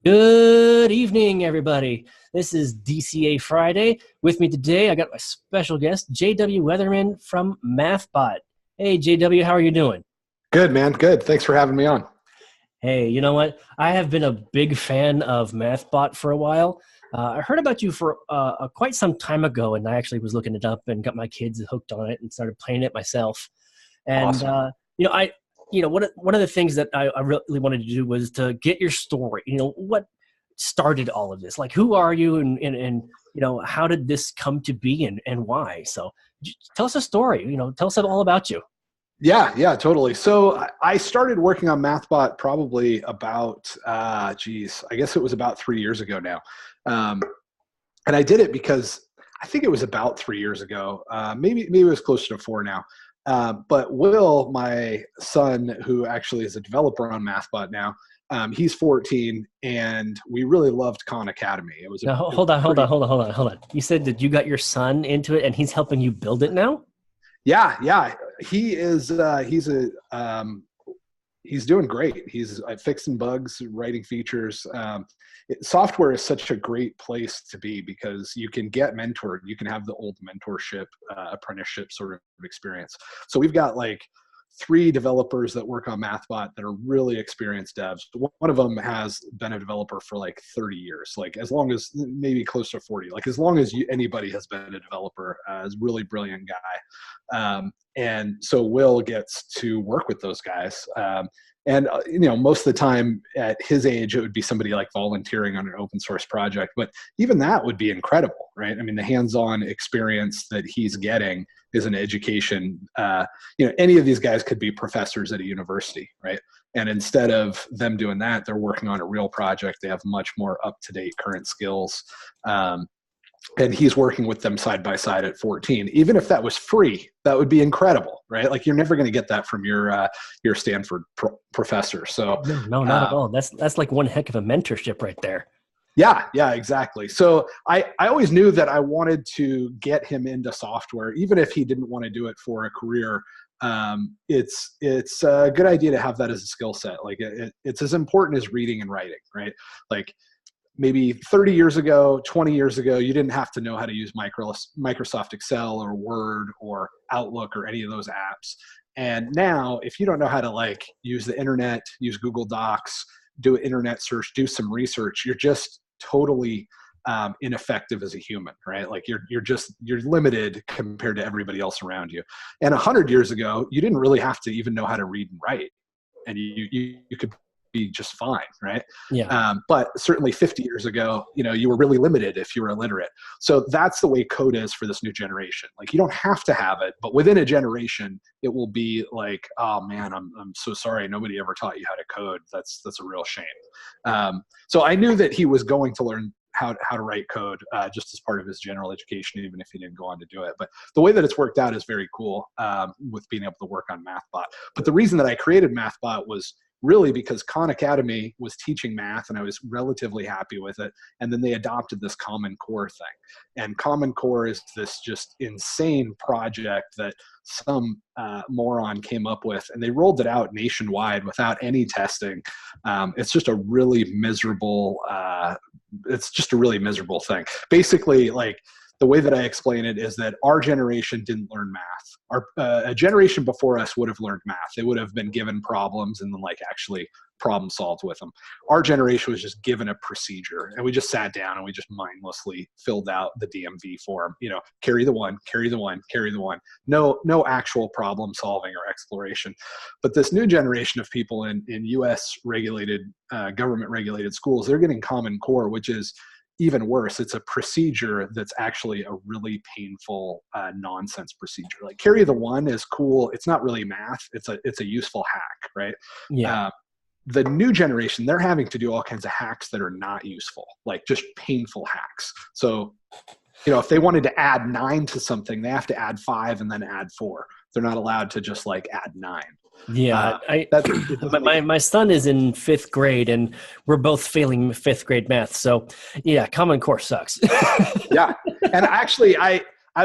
Good evening, everybody. This is DCA Friday. With me today, I got my special guest, JW Weatherman from Mathbot. Hey, JW, how are you doing? Good, man. Good. Thanks for having me on. Hey, you know what? I have been a big fan of Mathbot for a while. I heard about you for quite some time ago, and I actually was looking it up and got my kids hooked on it and started playing it myself. And Awesome. you know, I one of the things that I really wanted to do was to get your story. What started all of this? Like, who are you, and how did this come to be, and why? So, tell us a story. Tell us all about you. Yeah, totally. So I started working on Mathbot probably about, I guess it was about 3 years ago now. Um, and I did it because I think it was about 3 years ago. Maybe it was closer to four now. But Will, my son, who actually is a developer on Mathbot now, he's 14, and we really loved Khan Academy. Now, It was hold on, hold on, pretty. hold on, hold on, hold on. You said that you got your son into it, and he's helping you build it now. Yeah. He is. He's doing great. He's fixing bugs, writing features. Software is such a great place to be because you can get mentored. You can have the old mentorship, apprenticeship sort of experience. So we've got like three developers that work on Mathbot that are really experienced devs. One of them has been a developer for like 30 years, like as long as maybe close to 40, like as long as anybody has been a developer, is a really brilliant guy. And so Will gets to work with those guys. Most of the time at his age, it would be somebody like volunteering on an open source project, but even that would be incredible, right? I mean, the hands-on experience that he's getting is an education. Any of these guys could be professors at a university, right? And instead of them doing that, they're working on a real project. They have much more up-to-date current skills. And he's working with them side by side at 14. Even if that was free, that would be incredible, right? Like you're never going to get that from your Stanford professor. So, No, not at uh, all. That's like one heck of a mentorship right there. yeah, exactly. So I always knew that I wanted to get him into software, even if he didn't want to do it for a career. It's a good idea to have that as a skill set. Like it's as important as reading and writing, right? Like maybe 30 years ago, 20 years ago, you didn't have to know how to use Microsoft Excel or Word or Outlook or any of those apps. And now, if you don't know how to like use the internet, use Google Docs, do an internet search, do some research, you're just totally ineffective as a human, right? Like you're limited compared to everybody else around you. And 100 years ago, you didn't really have to even know how to read and write, and you could be just fine, right? Yeah. But certainly 50 years ago, you were really limited if you were illiterate. So that's the way code is for this new generation. Like you don't have to have it, but within a generation, it will be like, oh man, I'm so sorry, nobody ever taught you how to code. That's a real shame. So I knew that he was going to learn how to write code just as part of his general education, even if he didn't go on to do it. But the way that it's worked out is very cool with being able to work on Mathbot. But the reason that I created Mathbot was really because Khan Academy was teaching math and I was relatively happy with it. And then they adopted this Common Core thing. And Common Core is this just insane project that some moron came up with, and they rolled it out nationwide without any testing. It's just a really miserable, thing. Basically, like the way that I explain it is that our generation didn't learn math. A generation before us would have learned math. They would have been given problems and then like actually problem solved with them. Our generation was just given a procedure, and we just sat down and we just mindlessly filled out the DMV form. Carry the one, carry the one, carry the one. No actual problem solving or exploration. But this new generation of people in U.S. regulated, government regulated schools, they're getting Common Core, which is even worse. It's a procedure that's actually a really painful nonsense procedure. Like carry the one is cool. It's not really math. It's a useful hack, right? Yeah. Uh, the new generation, they're having to do all kinds of hacks that are not useful, like just painful hacks. So, if they wanted to add 9 to something, they have to add 5 and then add 4. They're not allowed to just like add 9. Yeah, That it doesn't make my son is in fifth grade, and we're both failing fifth grade math. So, yeah, Common Core sucks. Yeah. And actually, I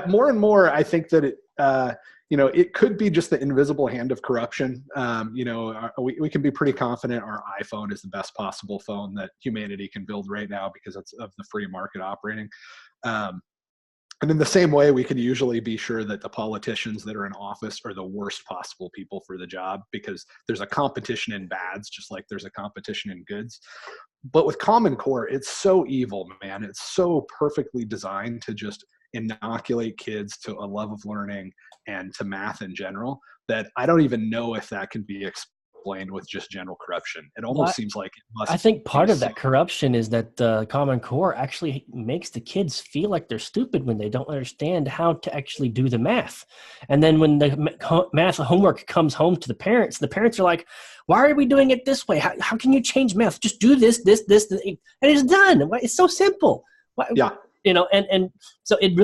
more and more, I think that it could be just the invisible hand of corruption. We can be pretty confident our iPhone is the best possible phone that humanity can build right now because it's of the free market operating. And in the same way, we can usually be sure that the politicians that are in office are the worst possible people for the job, because there's a competition in bads, just like there's a competition in goods. But with Common Core, it's so evil, man. It's so perfectly designed to just inoculate kids to a love of learning and to math in general, that I don't even know if that can be explained with just general corruption. It almost seems like it must. I think part of that corruption is that the Common Core actually makes the kids feel like they're stupid when they don't understand how to actually do the math. And then when the math homework comes home to the parents are like, why are we doing it this way? How can you change math? Just do this, and it's done. It's so simple. Yeah. And so it's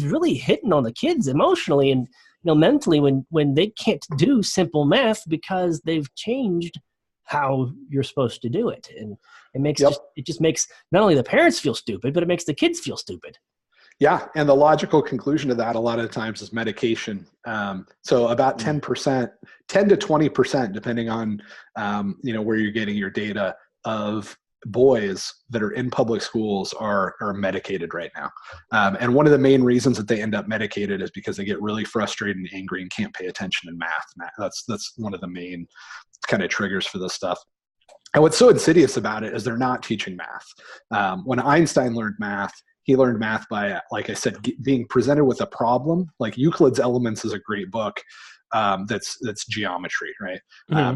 really hitting on the kids emotionally and mentally when they can't do simple math because they've changed how you're supposed to do it. And it just makes not only the parents feel stupid, but it makes the kids feel stupid. Yeah. And the logical conclusion to that a lot of times is medication. So about 10%, 10 to 20%, depending on, where you're getting your data, of boys that are in public schools are medicated right now. And one of the main reasons that they end up medicated is because they get really frustrated and angry and can't pay attention in math. That's one of the main kind of triggers for this stuff. And what's so insidious about it is they're not teaching math. When Einstein learned math, he learned math by, like I said, being presented with a problem. Like Euclid's Elements is a great book. That's geometry, right?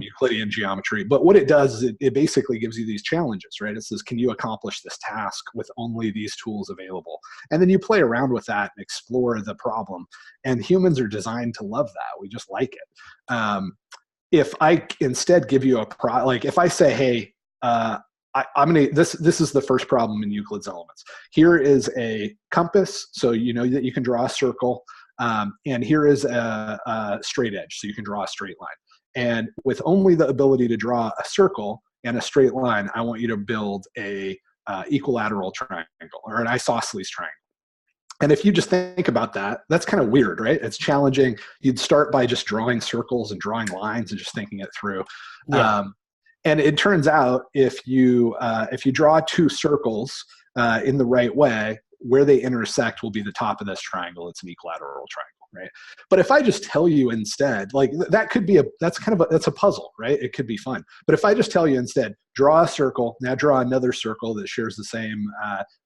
Euclidean geometry. But what it does is it basically gives you these challenges, right? It says, can you accomplish this task with only these tools available? And then you play around with that and explore the problem. And humans are designed to love that. We just like it. If I instead give you like if I say, hey, I'm gonna, this is the first problem in Euclid's Elements. Here is a compass, so you know that you can draw a circle. And here is a straight edge, so you can draw a straight line. And with only the ability to draw a circle and a straight line, I want you to build a equilateral triangle or an isosceles triangle. And if you just think about that, that's kind of weird, right? It's challenging. You'd start by just drawing circles and drawing lines and just thinking it through. Yeah. And it turns out if you draw two circles in the right way, where they intersect will be the top of this triangle. It's an equilateral triangle, right? But if I just tell you instead, like that could be that's a puzzle, right? It could be fun. But if I just tell you instead, draw a circle, now draw another circle that shares the same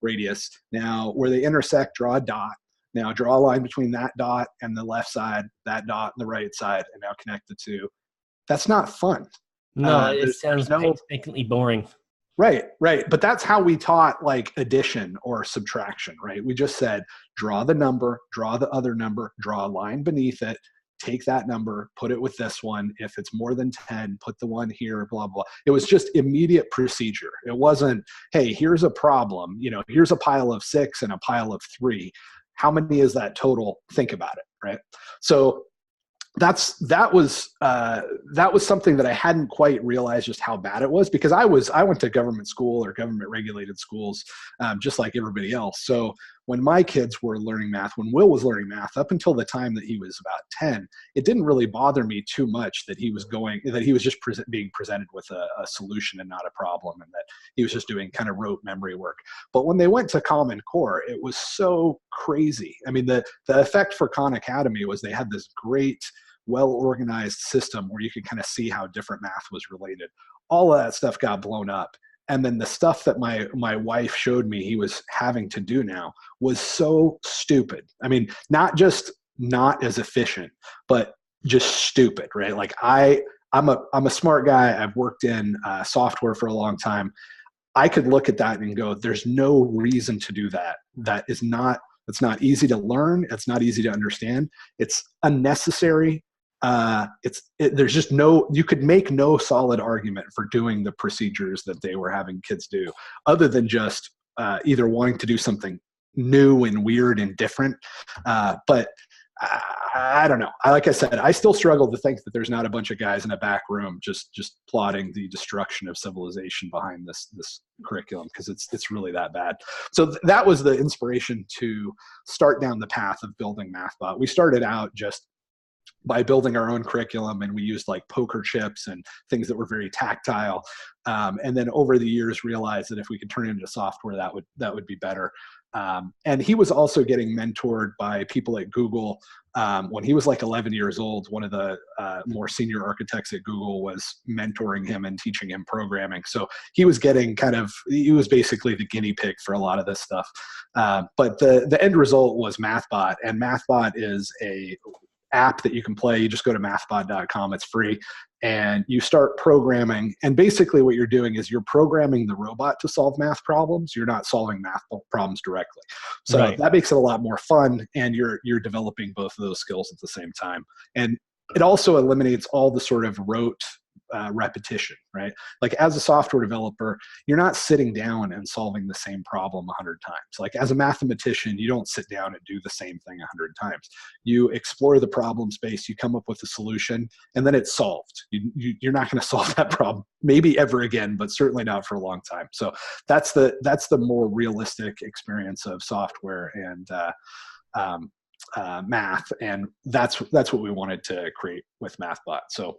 radius. Now where they intersect, draw a dot. Now draw a line between that dot and the left side, that dot and the right side, and now connect the two. That's not fun. No, it sounds painstakingly boring. Right. But that's how we taught like addition or subtraction, right? We just said, draw the number, draw the other number, draw a line beneath it, take that number, put it with this one. If it's more than 10, put the one here, blah, blah. It was just immediate procedure. It wasn't, hey, here's a problem. Here's a pile of 6 and a pile of 3. How many is that total? Think about it, right? So that was something that I hadn't quite realized just how bad it was, because I went to government school or government regulated schools, just like everybody else. So when my kids were learning math, when Will was learning math, up until the time that he was about 10, it didn't really bother me too much that he was just being presented with a solution and not a problem, and that he was just doing kind of rote memory work. But when they went to Common Core, it was so crazy. I mean, the effect for Khan Academy was they had this great, well-organized system where you could kind of see how different math was related. All of that stuff got blown up. And then the stuff that my wife showed me he was having to do now was so stupid. I mean, not just not as efficient, but just stupid, right? Like I'm a smart guy. I've worked in software for a long time. I could look at that and go, there's no reason to do that. It's not easy to learn. It's not easy to understand. It's unnecessary. There's just you could make no solid argument for doing the procedures that they were having kids do, other than just either wanting to do something new and weird and different. But I don't know. Like I said, I still struggle to think that there's not a bunch of guys in a back room just plotting the destruction of civilization behind this curriculum, because it's really that bad. So that was the inspiration to start down the path of building Mathbot. We started out just by building our own curriculum, and we used like poker chips and things that were very tactile. And then over the years realized that if we could turn it into software, that would be better. And he was also getting mentored by people at Google. When he was like 11 years old, one of the more senior architects at Google was mentoring him and teaching him programming. So he was he was basically the guinea pig for a lot of this stuff. But the end result was Mathbot, and Mathbot is a app that you can play. You just go to mathbot.com. It's free. And you start programming. And basically what you're doing is you're programming the robot to solve math problems. You're not solving math problems directly. So Right. that makes it a lot more fun. And you're developing both of those skills at the same time. And it also eliminates all the sort of rote repetition, right? Like as a software developer, you're not sitting down and solving the same problem 100 times. Like as a mathematician, you don't sit down and do the same thing 100 times. You explore the problem space, you come up with a solution, and then it's solved. You're not going to solve that problem maybe ever again, but certainly not for a long time. So that's the more realistic experience of software and math, and that's what we wanted to create with Mathbot. So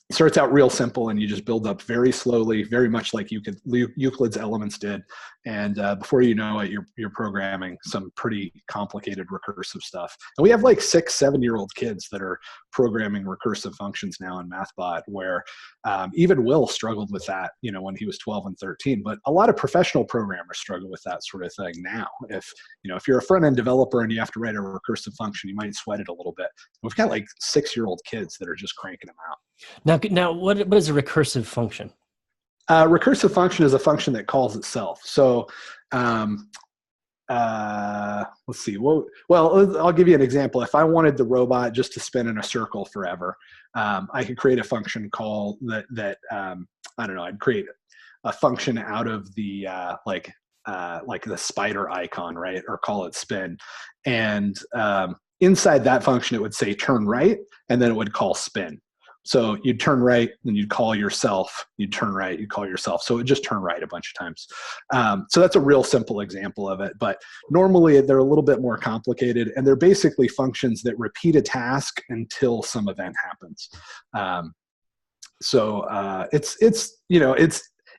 it starts out real simple, and you just build up very slowly, very much like Euclid's Elements did. And before you know it, you're programming some pretty complicated recursive stuff. And we have like 6-7-year-old kids that are programming recursive functions now in Mathbot, where even Will struggled with that, when he was 12 and 13. But a lot of professional programmers struggle with that sort of thing now. If you're a front-end developer and you have to write a recursive function, you might sweat it a little bit. We've got like 6-year-old kids that are just cranking them out. Now, what is a recursive function? Recursive function is a function that calls itself. So let's see. Well, I'll give you an example. If I wanted the robot just to spin in a circle forever, I could create a function call that I don't know. I'd create a function out of the like the spider icon, right? Or call it spin. And inside that function, it would say turn right, and then it would call spin. So you'd turn right, then you'd call yourself. You'd turn right, you'd call yourself. So it just turn right a bunch of times. So that's a real simple example of it. But normally they're a little bit more complicated, and they're basically functions that repeat a task until some event happens.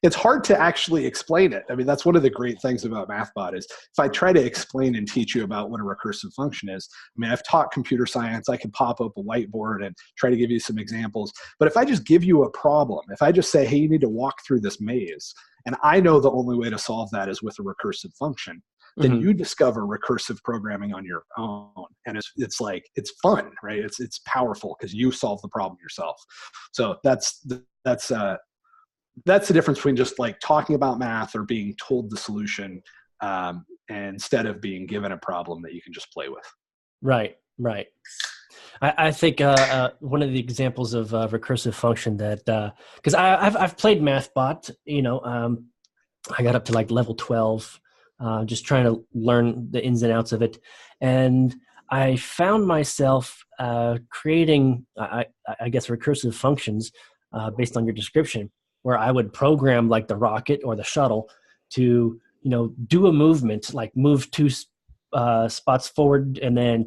It's hard to actually explain it. I mean, that's one of the great things about Mathbot is if I try to explain and teach you about what a recursive function is, I mean, I've taught computer science. I can pop up a whiteboard and try to give you some examples. But if I just give you a problem, if I just say, hey, you need to walk through this maze, and I know the only way to solve that is with a recursive function, then you discover recursive programming on your own. And it's fun, right? It's powerful because you solve the problem yourself. So that's the difference between just like talking about math or being told the solution instead of being given a problem that you can just play with. Right. I think one of the examples of recursive function that because I've played Mathbot, I got up to like level 12, just trying to learn the ins and outs of it, and I found myself creating, I guess, recursive functions based on your description, where I would program like the rocket or the shuttle to, do a movement, like move 2 spots forward and then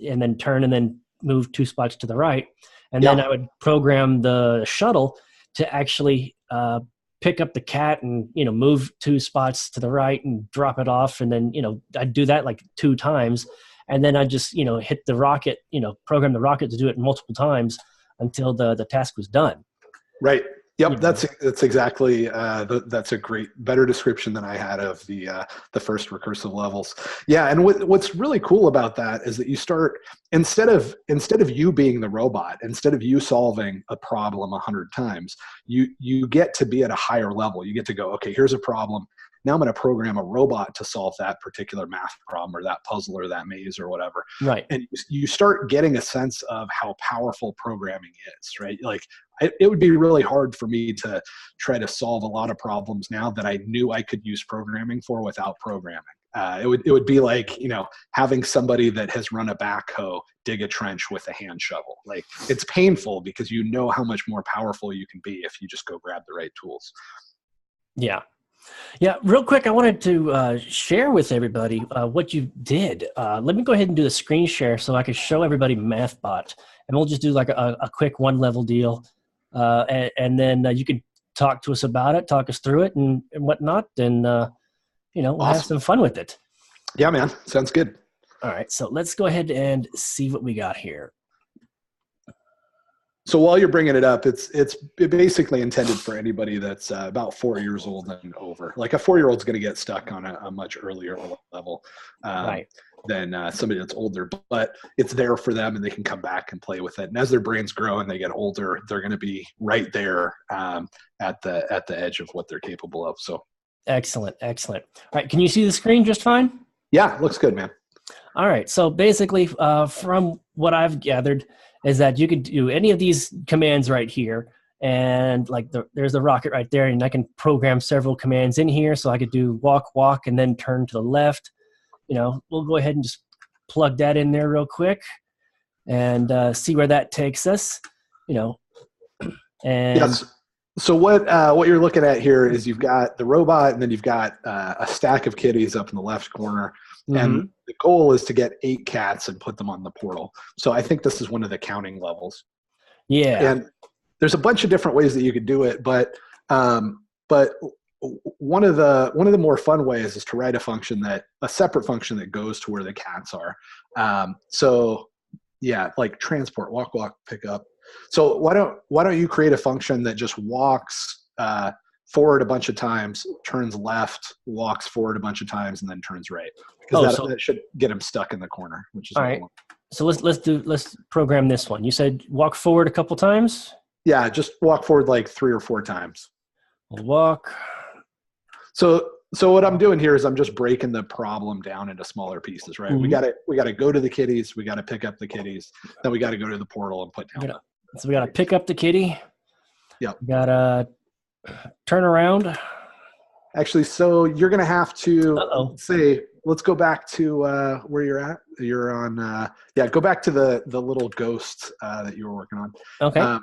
and then turn and then move 2 spots to the right. And then I would program the shuttle to actually pick up the cat and, move 2 spots to the right and drop it off. And then, I'd do that like 2 times. And then I'd just, hit the rocket, program the rocket to do it multiple times until the task was done. Right. Yep, that's exactly that's a better description than I had of the first recursive levels. Yeah, and what's really cool about that is that you start instead of you being the robot, instead of you solving a problem 100 times, you get to be at a higher level. You get to go, okay, here's a problem. Now I'm going to program a robot to solve that particular math problem or that puzzle or that maze or whatever. Right. And you start getting a sense of how powerful programming is, right? Like it would be really hard for me to try to solve a lot of problems now that I knew I could use programming for without programming. It would be like, having somebody that has run a backhoe dig a trench with a hand shovel. Like it's painful because you know how much more powerful you can be if you just go grab the right tools. Yeah. Yeah, real quick, I wanted to share with everybody what you did. Let me go ahead and do the screen share so I can show everybody Mathbot. and we'll just do like a quick one level deal. And then you can talk to us about it, talk us through it and whatnot. And, we'll have some fun with it. Yeah, man. Sounds good. All right. So let's go ahead and see what we got here. So while you're bringing it up, it's basically intended for anybody that's about 4 years old and over. Like a 4-year-old's going to get stuck on a much earlier level than somebody that's older. But it's there for them, and they can come back and play with it. And as their brains grow and they get older, they're going to be right there at the edge of what they're capable of. So excellent. All right. Can you see the screen just fine? Yeah, looks good, man. All right. So basically, from what I've gathered, is that you could do any of these commands right here. And like there's the rocket right there, and I can program several commands in here. So I could do walk, and then turn to the left. We'll go ahead and just plug that in there real quick and see where that takes us. And yes. So what you're looking at here is you've got the robot, and then you've got a stack of kitties up in the left corner. Mm-hmm. And the goal is to get 8 cats and put them on the portal. So I think this is one of the counting levels. Yeah. And there's a bunch of different ways that you could do it, but one of the more fun ways is to write a separate function that goes to where the cats are. So yeah, like transport, walk, pick up. So why don't you create a function that just walks forward a bunch of times, turns left, walks forward a bunch of times, and then turns right, because that should get him stuck in the corner, which is all right. So let's program this one. You said walk forward a couple times. Yeah, just walk forward like 3 or 4 times. Walk. So what I'm doing here is I'm just breaking the problem down into smaller pieces, right? Mm-hmm. We got to go to the kitties, we got to pick up the kitties, then we got to go to the portal and put down. So we got to pick up the kitty. Yeah. We got to turn around. Actually, so you're going to have to let's go back to where you're at. You're on, go back to the little ghost that you were working on. Okay.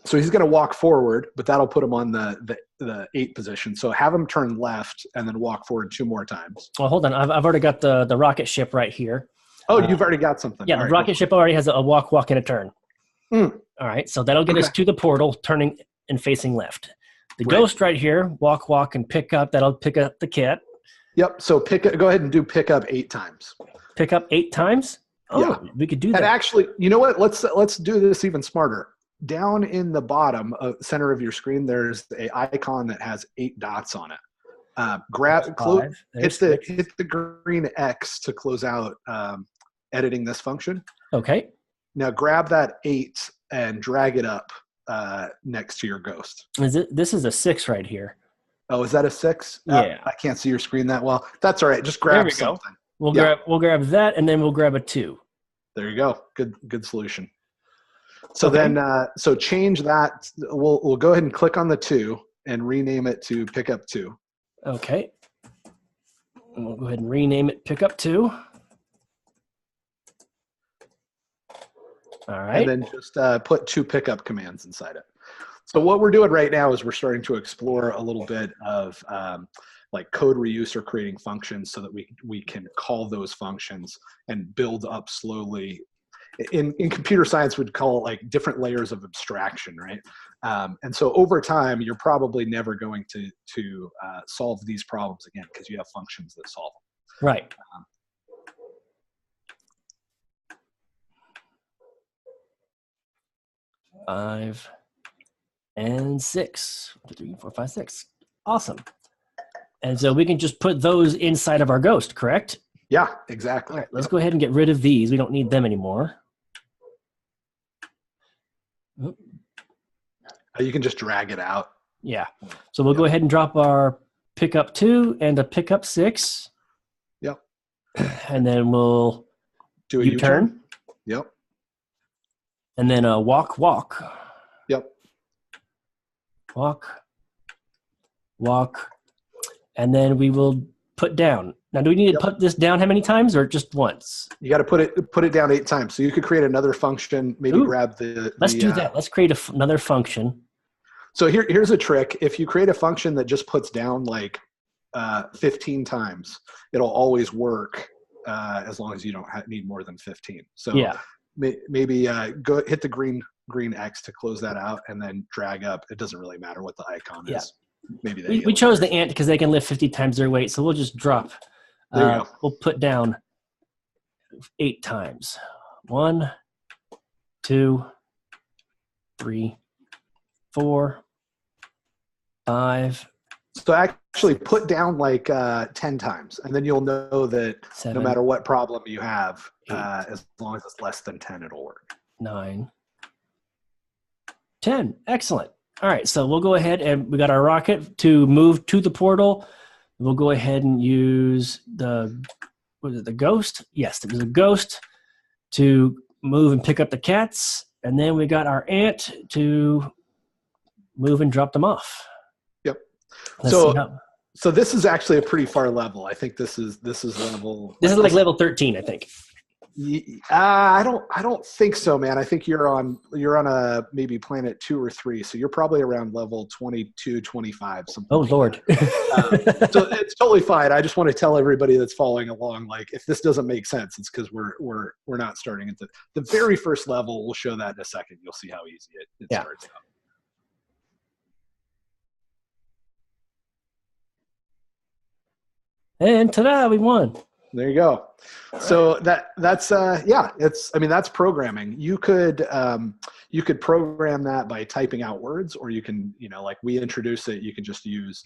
So he's going to walk forward, but that'll put him on the 8 position. So have him turn left and then walk forward 2 more times. Well, hold on. I've already got the rocket ship right here. Oh, you've already got something. Yeah, the rocket ship already has a walk, and a turn. All right. So that'll get us to the portal, turning and facing left. The ghost right here, walk, and pick up. That'll pick up the kit. Yep. So go ahead and do pick up 8 times. Pick up 8 times? Oh, yeah. We could do that. And actually, you know what? Let's do this even smarter. Down in the bottom center of your screen, there's an icon that has 8 dots on it. Hit the green X to close out editing this function. Okay. Now grab that 8 and drag it up next to your ghost. This is a 6 right here. Oh, is that a 6? Yeah. I can't see your screen that well. That's all right. Just grab something. We'll grab that, and then we'll grab a 2. There you go. Good solution. So then, so change that. We'll go ahead and click on the 2 and rename it to pickup 2. Okay. And we'll go ahead and rename it pickup 2. All right. And then just put 2 pickup commands inside it. So what we're doing right now is we're starting to explore a little bit of like code reuse or creating functions so that we can call those functions and build up slowly. In computer science, we'd call it like different layers of abstraction, right? And so over time, you're probably never going to solve these problems again because you have functions that solve them. Right. 5 and 6. 1, 2, 3, 4, 5, 6. Awesome. And so we can just put those inside of our ghost, correct? Yeah, exactly. All right, let's go ahead and get rid of these. We don't need them anymore. You can just drag it out. Yeah. So we'll go ahead and drop our pickup 2 and a pickup 6. Yep. And then we'll do a U-turn. Yep. And then a walk. Yep. Walk. And then we will put down. Now, do we need to put this down how many times or just once? You got to put it down 8 times. So you could create another function, maybe grab the... Let's do that. Let's create another function. So here's a trick. If you create a function that just puts down like 15 times, it'll always work as long as you don't need more than 15. So maybe go hit the green X to close that out, and then drag up. It doesn't really matter what the icon is. Maybe we chose the ant because they can lift 50 times their weight, so we'll just drop. There you go. We'll put down 8 times. 1, 2, 3, 4, 5. So actually put down like 10 times, and then you'll know that 7, no matter what problem you have, 8, as long as it's less than 10, it'll work. 9, 10. Excellent. All right, so we'll go ahead and we got our rocket to move to the portal. We'll go ahead and use the ghost? Yes, it was a ghost to move and pick up the cats. And then we got our ant to move and drop them off. Yep. Let's see how. So this is actually a pretty far level. I think this is level. This is like level 13, I think. I don't think so, man. I think you're on a maybe planet 2 or 3, so you're probably around level 22, 25, something. Oh, Lord. So it's totally fine. I just want to tell everybody that's following along, like, if this doesn't make sense, it's because we're not starting at the very first level. We'll show that in a second. You'll see how easy it starts out. And ta-da, we won. There you go. So that's that's programming. You could program that by typing out words, or you can, like we introduce it, you can just use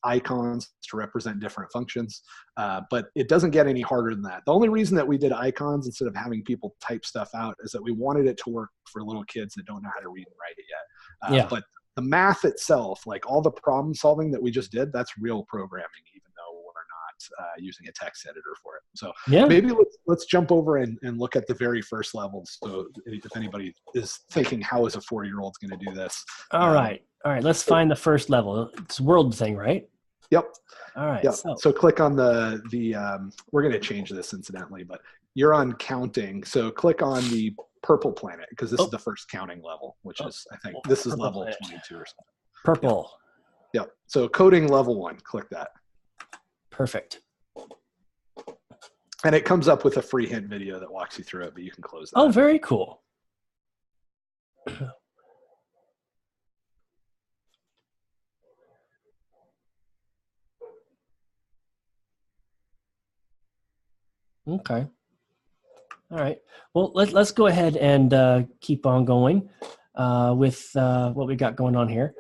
icons to represent different functions. But it doesn't get any harder than that. The only reason that we did icons instead of having people type stuff out is that we wanted it to work for little kids that don't know how to read and write it yet. But the math itself, like all the problem solving that we just did, that's real programming, even though we're not using a text editor for it. So maybe let's jump over and look at the very first level. So if anybody is thinking, how is a 4-year-old going to do this? All right. Let's find the first level. It's world thing, right? Yep. All right. Yep. So click on the we're going to change this incidentally, but you're on counting. So click on the purple planet, because this is the first counting level, which is, I think this is level 22 or something. Purple. Yep. So coding level 1, click that. Perfect. And it comes up with a free hint video that walks you through it, but you can close that. Oh, very cool. Okay. All right. Well, let's go ahead and keep on going with what we got going on here.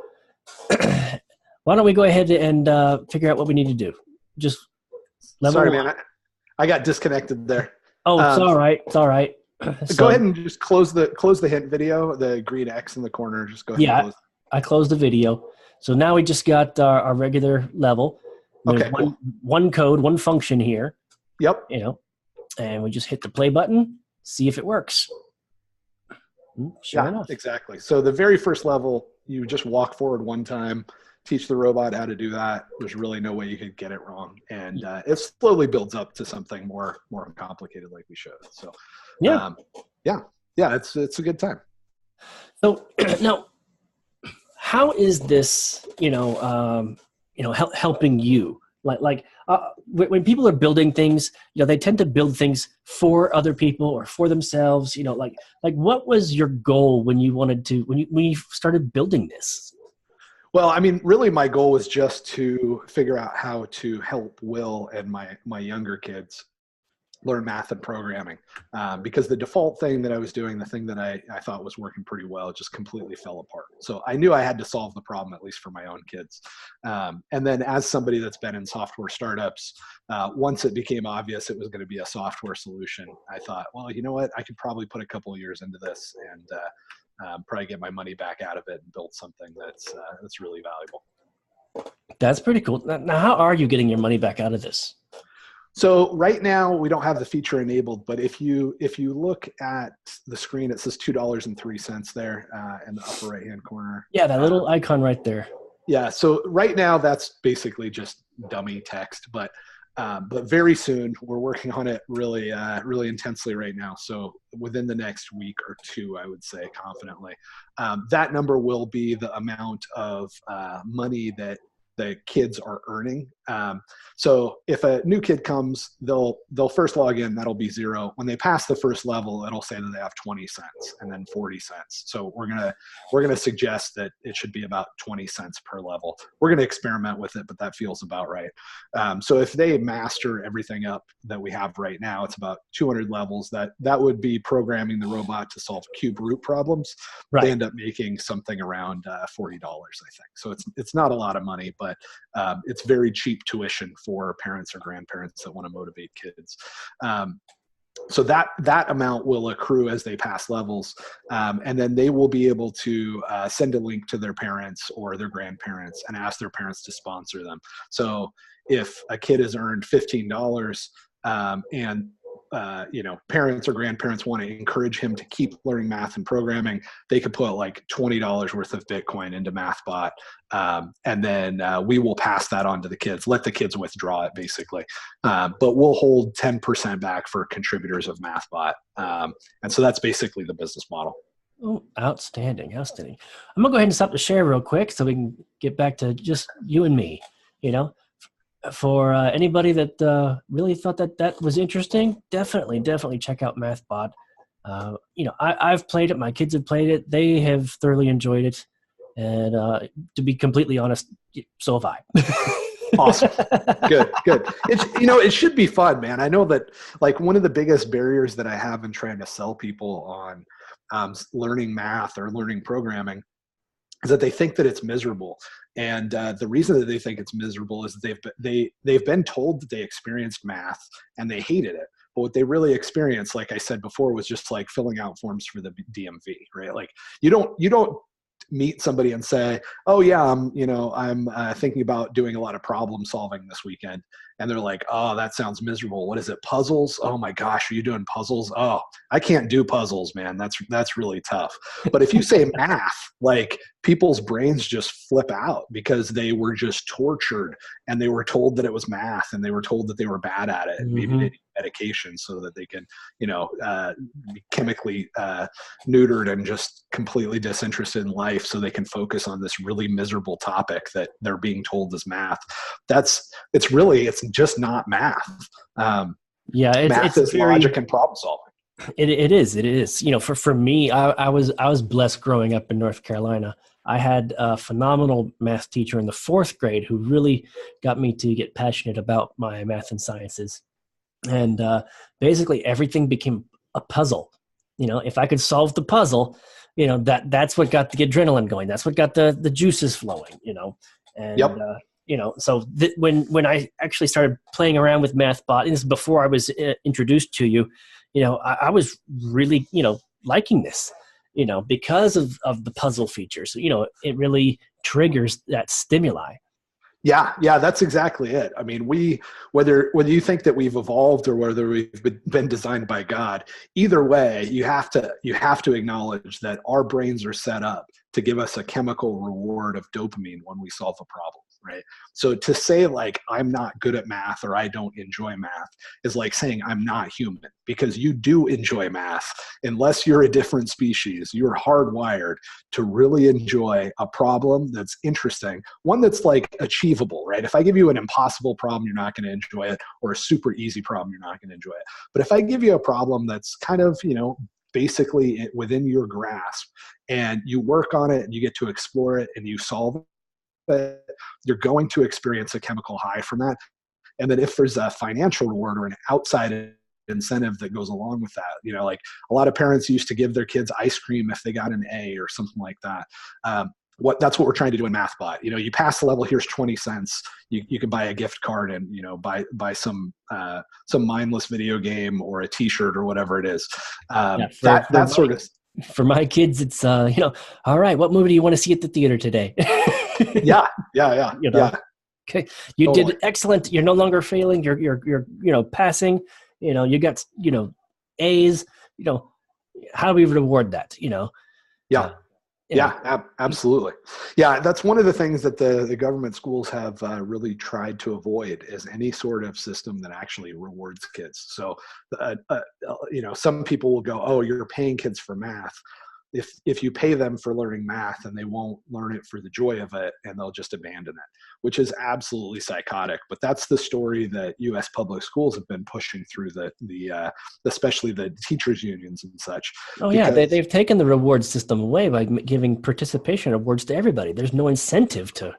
Why don't we go ahead and figure out what we need to do? Just level Sorry, 1. man. I got disconnected there. Oh, it's all right. It's all right. Go ahead and just close the hint video, the green X in the corner. Just go ahead and close it. I closed the video. So now we just got our regular level. There's one code, one function here. Yep. And we just hit the play button, see if it works. Sure enough. Exactly. So the very first level, you just walk forward one time, teach the robot how to do that. There's really no way you could get it wrong. And it slowly builds up to something more complicated like we showed. So it's a good time. So now, how is this, helping you? When people are building things, they tend to build things for other people or for themselves. Like what was your goal when you when you started building this? Well, I mean, really, my goal was just to figure out how to help Will and my younger kids learn math and programming, because the default thing that I was doing, the thing that I thought was working pretty well, just completely fell apart. So I knew I had to solve the problem, at least for my own kids. And then as somebody that's been in software startups, once it became obvious it was going to be a software solution, I thought, well, you know what, I could probably put a couple of years into this and probably get my money back out of it and build something that's really valuable. That's pretty cool. Now, how are you getting your money back out of this? So right now we don't have the feature enabled, but if you look at the screen, it says $2.03 there in the upper right-hand corner. Yeah, that little icon right there. Yeah. So right now that's basically just dummy text, but very soon we're working on it really intensely right now. So within the next week or 2, I would say confidently, that number will be the amount of money that the kids are earning. So if a new kid comes, they'll first log in, that'll be 0. When they pass the first level, it'll say that they have 20 cents and then 40 cents. So we're gonna suggest that it should be about 20 cents per level. We're gonna experiment with it, but that feels about right. So if they master everything up that we have right now, it's about 200 levels. That would be programming the robot to solve cube root problems. Right. They end up making something around $40, I think. So it's not a lot of money, but it's very cheap tuition for parents or grandparents that want to motivate kids. So that amount will accrue as they pass levels, and then they will be able to send a link to their parents or their grandparents and ask their parents to sponsor them. So if a kid has earned $15 and parents or grandparents want to encourage him to keep learning math and programming, they could put like $20 worth of Bitcoin into Mathbot. And then we will pass that on to the kids, let the kids withdraw it basically. But we'll hold 10% back for contributors of Mathbot. And so that's basically the business model. Oh, outstanding. I'm gonna go ahead and stop the share real quick so we can get back to just you and me, For anybody that really thought that was interesting, definitely check out Mathbot. I've played it. My kids have played it. They have thoroughly enjoyed it. And to be completely honest, so have I. Awesome. Good. It should be fun, man. I know that like one of the biggest barriers that I have in trying to sell people on learning math or learning programming is that they think that it's miserable. And the reason that they think it's miserable is that they've been told that they experienced math and they hated it. But what they really experienced, like I said before, was just like filling out forms for the DMV, right? Like you don't meet somebody and say, oh yeah, I'm thinking about doing a lot of problem solving this weekend. And they're like, oh, that sounds miserable. What is it? Puzzles? Oh my gosh, are you doing puzzles? Oh, I can't do puzzles, man. That's really tough. But if you say math, like people's brains just flip out because they were just tortured and they were told that it was math and they were told that they were bad at it. And maybe they need medication so that they can, be chemically neutered and just completely disinterested in life so they can focus on this really miserable topic that they're being told is math. It's just not math. Math is logic and problem solving. It is. For me, I was blessed growing up in North Carolina. I had a phenomenal math teacher in the 4th grade who really got me to get passionate about my math and sciences. And basically everything became a puzzle. If I could solve the puzzle, that's what got the adrenaline going. That's what got the juices flowing, And yep. So when I actually started playing around with Mathbot, and this is before I was introduced to you, I was really, liking this, because of the puzzle features. It really triggers that stimuli. Yeah, that's exactly it. I mean, whether you think that we've evolved or whether we've been designed by God, either way, you have to acknowledge that our brains are set up to give us a chemical reward of dopamine when we solve a problem, right? So to say like I'm not good at math or I don't enjoy math is like saying I'm not human, because you do enjoy math. Unless you're a different species, you're hardwired to really enjoy a problem that's interesting, one that's like achievable, right? If I give you an impossible problem, you're not going to enjoy it, or a super easy problem, you're not going to enjoy it. But if I give you a problem that's kind of, basically within your grasp, and you work on it and you get to explore it and you solve it, you're going to experience a chemical high from that. And then if there's a financial reward or an outside incentive that goes along with that, like a lot of parents used to give their kids ice cream if they got an A or something like that. That's what we're trying to do in Mathbot. You pass the level, here's 20 cents. You can buy a gift card and, buy some mindless video game or a t-shirt or whatever it is. For my kids, it's, all right, what movie do you want to see at the theater today? Yeah. Okay. You did excellent. You're no longer failing. You're passing, you got, A's, how do we reward that, Yeah, absolutely. Yeah, that's one of the things that the government schools have really tried to avoid, is any sort of system that actually rewards kids. So, some people will go, oh, you're paying kids for math. if you pay them for learning math, and they won't learn it for the joy of it, and they'll just abandon it, which is absolutely psychotic. But that's the story that U.S. public schools have been pushing through the especially the teachers unions and such. Oh yeah, they've taken the reward system away by giving participation awards to everybody. There's no incentive to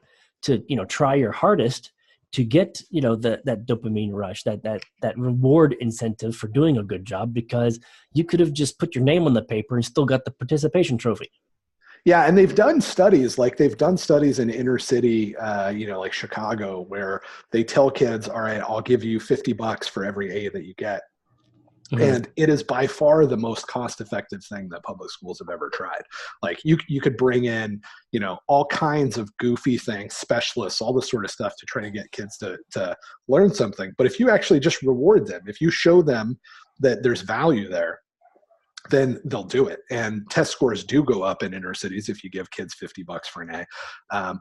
try your hardest to get that dopamine rush, that reward incentive for doing a good job, because you could have just put your name on the paper and still got the participation trophy. Yeah, and they've done studies in inner city, like Chicago, where they tell kids, all right, I'll give you $50 for every A that you get. Mm-hmm. And it is by far the most cost-effective thing that public schools have ever tried. Like you could bring in, all kinds of goofy things, specialists, all this sort of stuff to try to get kids to learn something. But if you actually just reward them, if you show them that there's value there, then they'll do it. And test scores do go up in inner cities if you give kids $50 for an A.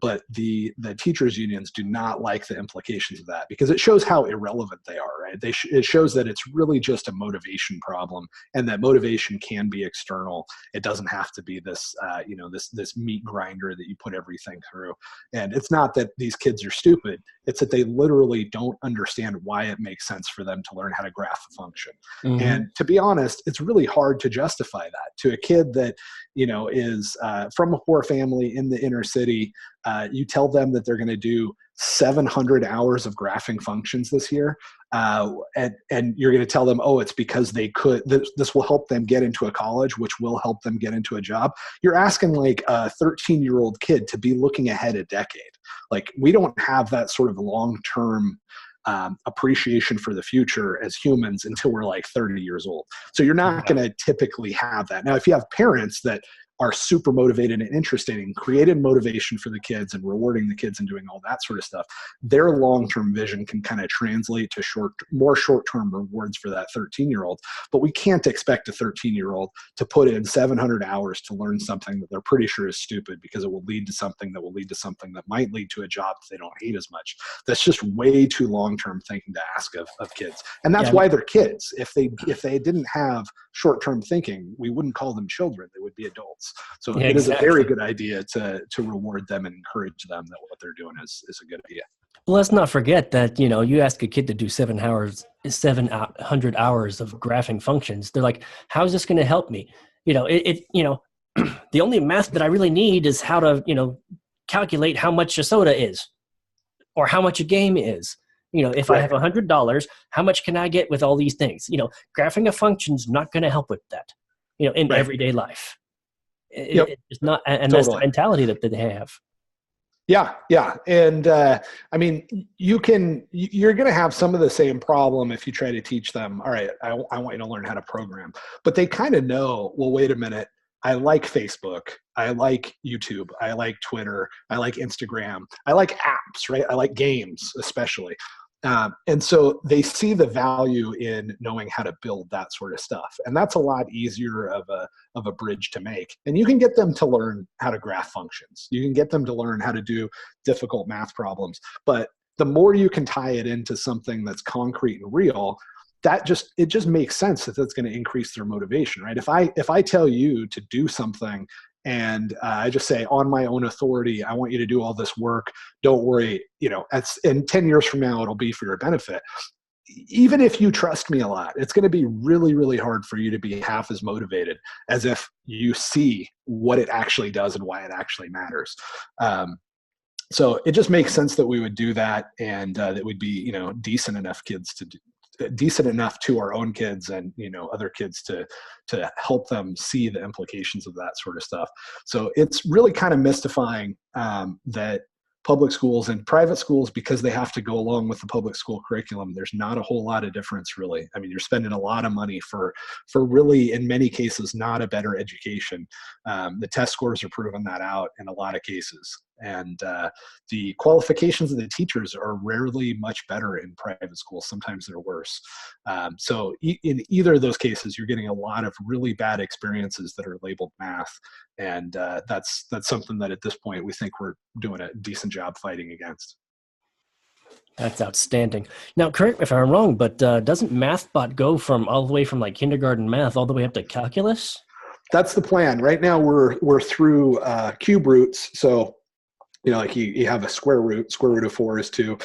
But the teachers unions do not like the implications of that, because it shows how irrelevant they are, right? It shows that it's really just a motivation problem, and that motivation can be external. It doesn't have to be this, this meat grinder that you put everything through. And it's not that these kids are stupid. It's that they literally don't understand why it makes sense for them to learn how to graph a function. Mm-hmm. And to be honest, it's really hard to justify that to a kid that is from a poor family in the inner city. You tell them that they're going to do 700 hours of graphing functions this year, and you're going to tell them, oh, it's because they could, this will help them get into a college, which will help them get into a job. You're asking like a 13-year-old kid to be looking ahead a decade. Like, we don't have that sort of long-term appreciation for the future as humans until we're like 30 years old. So you're not going to typically have that. Now, if you have parents that are super motivated and interested in creating motivation for the kids and rewarding the kids and doing all that sort of stuff, their long-term vision can kind of translate to more short-term rewards for that 13-year-old. But we can't expect a 13-year-old to put in 700 hours to learn something that they're pretty sure is stupid, because it will lead to something that will lead to something that might lead to a job that they don't hate as much. That's just way too long-term thinking to ask of kids. And that's why they're kids. If they didn't have short-term thinking, we wouldn't call them children. They would be adults. So it is a very good idea to reward them and encourage them that what they're doing is a good idea. Well, let's not forget that, you ask a kid to do 700 hours of graphing functions. They're like, how is this going to help me? The only math that I really need is how to, calculate how much a soda is, or how much a game is. If I have $100, how much can I get with all these things? Graphing a function's not going to help with that, in everyday life. It's not, and totally. That's the mentality that they have. Yeah. And you're going to have some of the same problem if you try to teach them, all right, I want you to learn how to program. But they kind of know, well, wait a minute, I like Facebook, I like YouTube, I like Twitter, I like Instagram, I like apps, right? I like games, especially. And so they see the value in knowing how to build that sort of stuff. And that's a lot easier of a bridge to make. And you can get them to learn how to graph functions. You can get them to learn how to do difficult math problems. But the more you can tie it into something that's concrete and real, it just makes sense that that's going to increase their motivation, right? If I tell you to do something, and I just say, on my own authority, I want you to do all this work. Don't worry, in 10 years from now, it'll be for your benefit. Even if you trust me a lot, it's going to be really, really hard for you to be half as motivated as if you see what it actually does and why it actually matters. So it just makes sense that we would do that, and that we'd be, decent enough kids to do. Decent enough to our own kids and other kids to help them see the implications of that sort of stuff. So it's really kind of mystifying that public schools and private schools, because they have to go along with the public school curriculum, there's not a whole lot of difference, really. I mean, you're spending a lot of money for really, in many cases, not a better education. The test scores are proving that out in a lot of cases. And the qualifications of the teachers are rarely much better in private schools. Sometimes they're worse. So in either of those cases, you're getting a lot of really bad experiences that are labeled math. And that's something that at this point we think we're doing a decent job fighting against. That's outstanding. Now, correct me if I'm wrong, but doesn't Mathbot go from all the way from like kindergarten math all the way up to calculus? That's the plan. Right now we're through cube roots. So, like you have a square root. Square root of 4 is 2.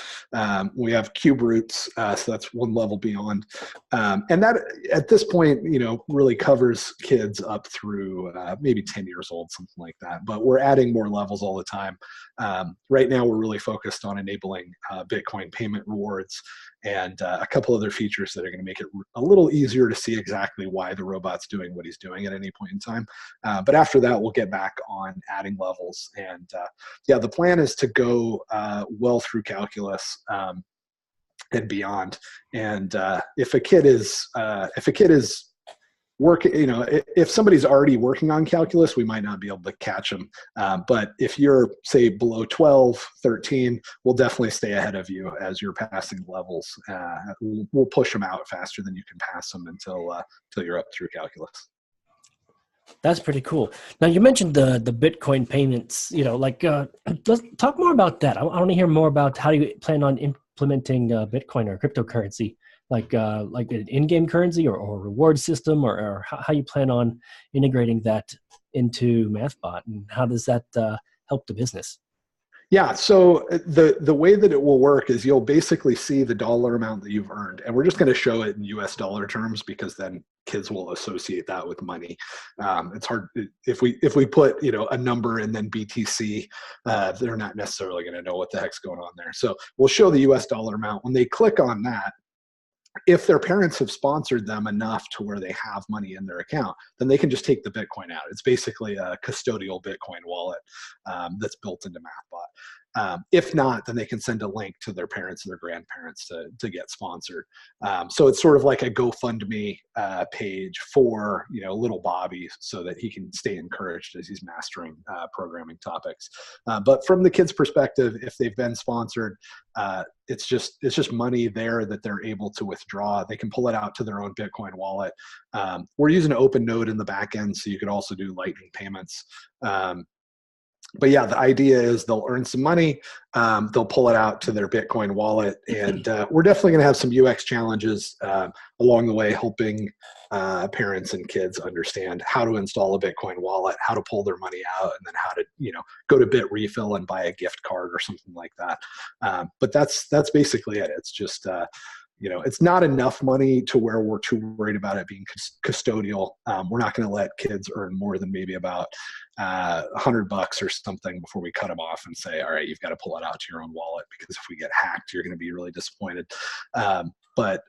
We have cube roots, so that's one level beyond. And that, at this point, really covers kids up through maybe 10 years old, something like that. But we're adding more levels all the time. Right now, we're really focused on enabling Bitcoin payment rewards and a couple other features that are going to make it a little easier to see exactly why the robot's doing what he's doing at any point in time. But after that, we'll get back on adding levels. And the plan is to go well through calculus and beyond. And if a kid is working, if somebody's already working on calculus, we might not be able to catch them. But if you're, say, below 12, 13, we'll definitely stay ahead of you as you're passing levels. We'll push them out faster than you can pass them until you're up through calculus. That's pretty cool. Now, you mentioned the Bitcoin payments, let's talk more about that. I want to hear more about how you plan on implementing Bitcoin or cryptocurrency, like an in-game currency or a reward system, or how you plan on integrating that into Mathbot, and how does that help the business? Yeah, so the way that it will work is you'll basically see the dollar amount that you've earned, and we're just going to show it in US dollar terms because then kids will associate that with money. It's hard if we put a number and then BTC, they're not necessarily going to know what the heck's going on there. So we'll show the US dollar amount. When they click on that, if their parents have sponsored them enough to where they have money in their account, then they can just take the Bitcoin out. It's basically a custodial Bitcoin wallet that's built into Mathbot. If not, then they can send a link to their parents and their grandparents to get sponsored. So it's sort of like a GoFundMe page for little Bobby, so that he can stay encouraged as he's mastering programming topics. But from the kid's perspective, if they've been sponsored, it's just money there that they're able to withdraw. They can pull it out to their own Bitcoin wallet. We're using an open node in the back end, so you could also do Lightning payments. But yeah, the idea is they'll earn some money, they'll pull it out to their Bitcoin wallet, and we're definitely going to have some UX challenges along the way, helping parents and kids understand how to install a Bitcoin wallet, how to pull their money out, and then how to go to Bitrefill and buy a gift card or something like that. But that's basically it. It's just it's not enough money to where we're too worried about it being custodial. We're not going to let kids earn more than maybe about $100 or something before we cut them off and say, all right, you've got to pull it out to your own wallet, because if we get hacked, you're going to be really disappointed. But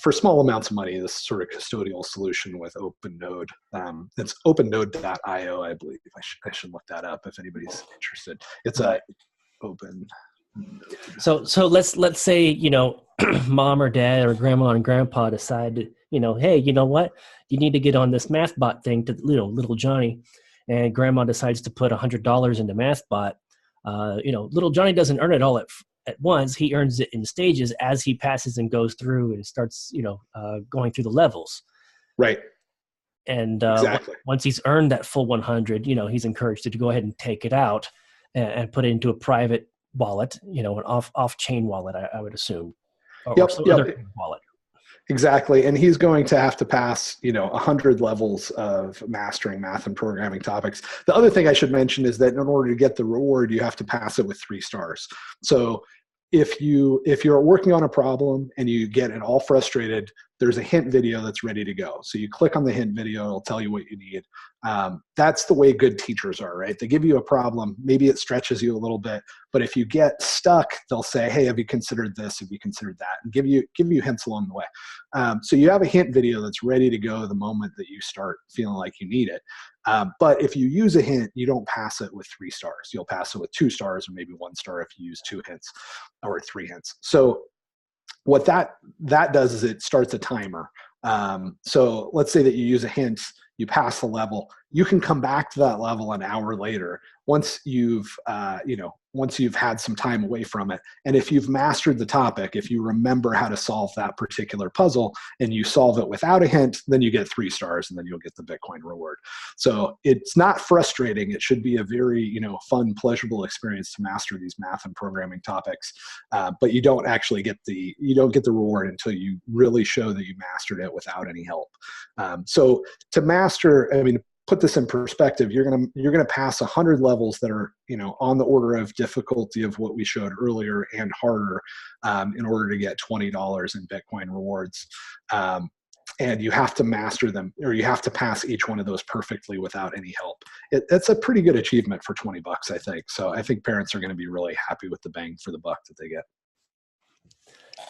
for small amounts of money, this sort of custodial solution with OpenNode, it's opennode.io, I believe. I should look that up if anybody's interested. It's a open. So let's say, mom or dad or grandma and grandpa decide, hey, you know what? You need to get on this Mathbot thing to little Johnny, and grandma decides to put $100 into Mathbot. Little Johnny doesn't earn it all at once. He earns it in stages as he passes and goes through and starts, going through the levels. Right. And exactly. Once he's earned that full 100, he's encouraged to go ahead and take it out and put it into a private wallet, an off-chain wallet, I would assume. Or some other wallet. Exactly. And he's going to have to pass, 100 levels of mastering math and programming topics. The other thing I should mention is that in order to get the reward, you have to pass it with 3 stars. So if you're working on a problem and you get it all frustrated, there's a hint video that's ready to go. So you click on the hint video, it'll tell you what you need. That's the way good teachers are, right? They give you a problem, maybe it stretches you a little bit, but if you get stuck, they'll say, hey, have you considered this? Have you considered that? And give you hints along the way. So you have a hint video that's ready to go the moment that you start feeling like you need it. But if you use a hint, you don't pass it with 3 stars. You'll pass it with 2 stars or maybe 1 star if you use 2 hints or 3 hints. So what that does is it starts a timer. So let's say that you use a hint, you pass the level, you can come back to that level an hour later once you've had some time away from it. And if you've mastered the topic, if you remember how to solve that particular puzzle and you solve it without a hint, then you get 3 stars and then you'll get the Bitcoin reward. So it's not frustrating. It should be a very, fun, pleasurable experience to master these math and programming topics. But you don't actually get the reward until you really show that you mastered it without any help. So to master, put this in perspective, you're gonna pass 100 levels that are, on the order of difficulty of what we showed earlier and harder, in order to get $20 in Bitcoin rewards. And you have to master them, or you have to pass each one of those perfectly without any help. It's a pretty good achievement for $20, I think. So I think parents are going to be really happy with the bang for the buck that they get.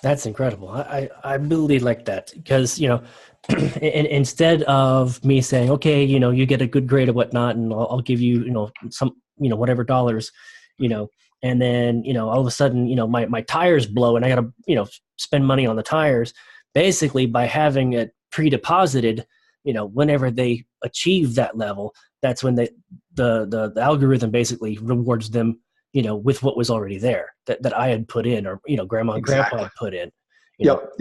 That's incredible. I really like that because, instead of me saying, okay, you get a good grade or whatnot, and I'll give you, some, whatever dollars, and then, all of a sudden, my tires blow and I got to, spend money on the tires. Basically, by having it pre-deposited, whenever they achieve that level, that's when the algorithm basically rewards them, with what was already there that I had put in, or, grandma and grandpa had put in. Yep.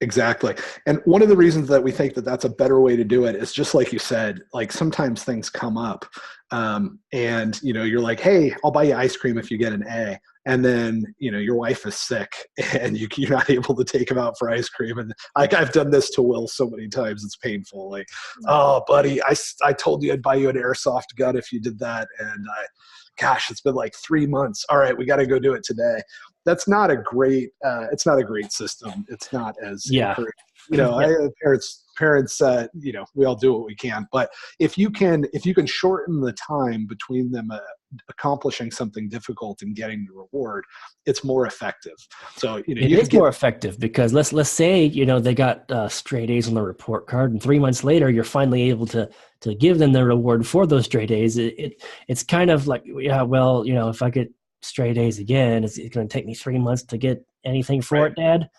Exactly. And one of the reasons that we think that that's a better way to do it is just like you said, like sometimes things come up, and, you're like, hey, I'll buy you ice cream if you get an A. And then, your wife is sick and you're not able to take him out for ice cream. And I've done this to Will so many times. It's painful. Like, oh, buddy, I told you I'd buy you an airsoft gun if you did that. And gosh, it's been like 3 months. All right, we got to go do it today. That's not a great, it's not a great system. It's not as, parents, we all do what we can, but if you can shorten the time between them accomplishing something difficult and getting the reward, it's more effective. So, it is more effective because let's say, they got straight A's on the report card, and 3 months later, you're finally able to give them the reward for those straight A's. It's kind of like, if I get straight A's again, it's going to take me 3 months to get anything for it, Dad.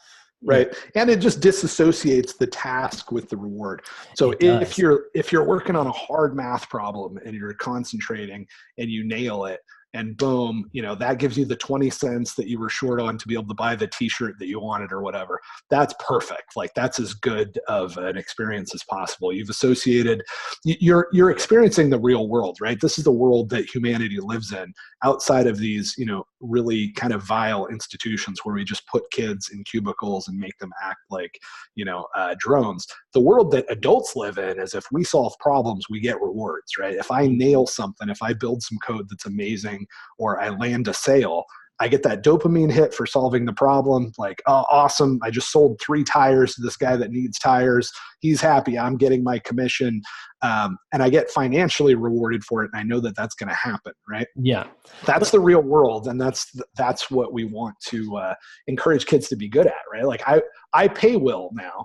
Right. And it just disassociates the task with the reward. So if you're working on a hard math problem and you're concentrating and you nail it, and boom, that gives you the 20 cents that you were short on to be able to buy the t-shirt that you wanted or whatever. That's perfect. Like, that's as good of an experience as possible. You've associated, you're experiencing the real world, right? This is the world that humanity lives in outside of these, really kind of vile institutions where we just put kids in cubicles and make them act like, drones. The world that adults live in is, if we solve problems, we get rewards, right? If I nail something, if I build some code that's amazing, or I land a sale, I get that dopamine hit for solving the problem. Like, oh, awesome. I just sold 3 tires to this guy that needs tires. He's happy. I'm getting my commission. And I get financially rewarded for it. And I know that that's going to happen. Right. Yeah. That's the real world. And that's what we want to encourage kids to be good at. Right. Like, I pay Will now,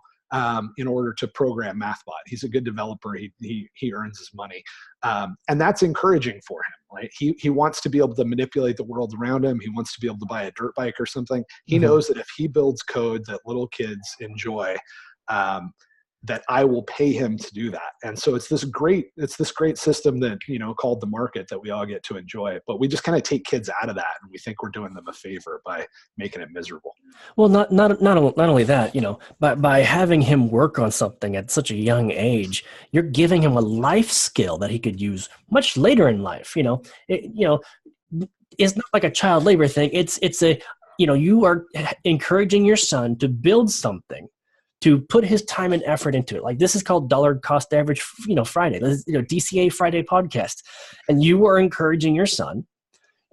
in order to program Mathbot. He's a good developer. He earns his money. And that's encouraging for him. Right? He wants to be able to manipulate the world around him. He wants to be able to buy a dirt bike or something. He knows that if he builds code that little kids enjoy, that I will pay him to do that. And so it's this great system that, called the market, that we all get to enjoy. But we just kind of take kids out of that, and we think we're doing them a favor by making it miserable. Well, not only that, but by having him work on something at such a young age, you're giving him a life skill that he could use much later in life. It's not like a child labor thing. It's a, you are encouraging your son to build something, to put his time and effort into it. Like, this is called dollar cost average, Friday, DCA Friday podcast. And you are encouraging your son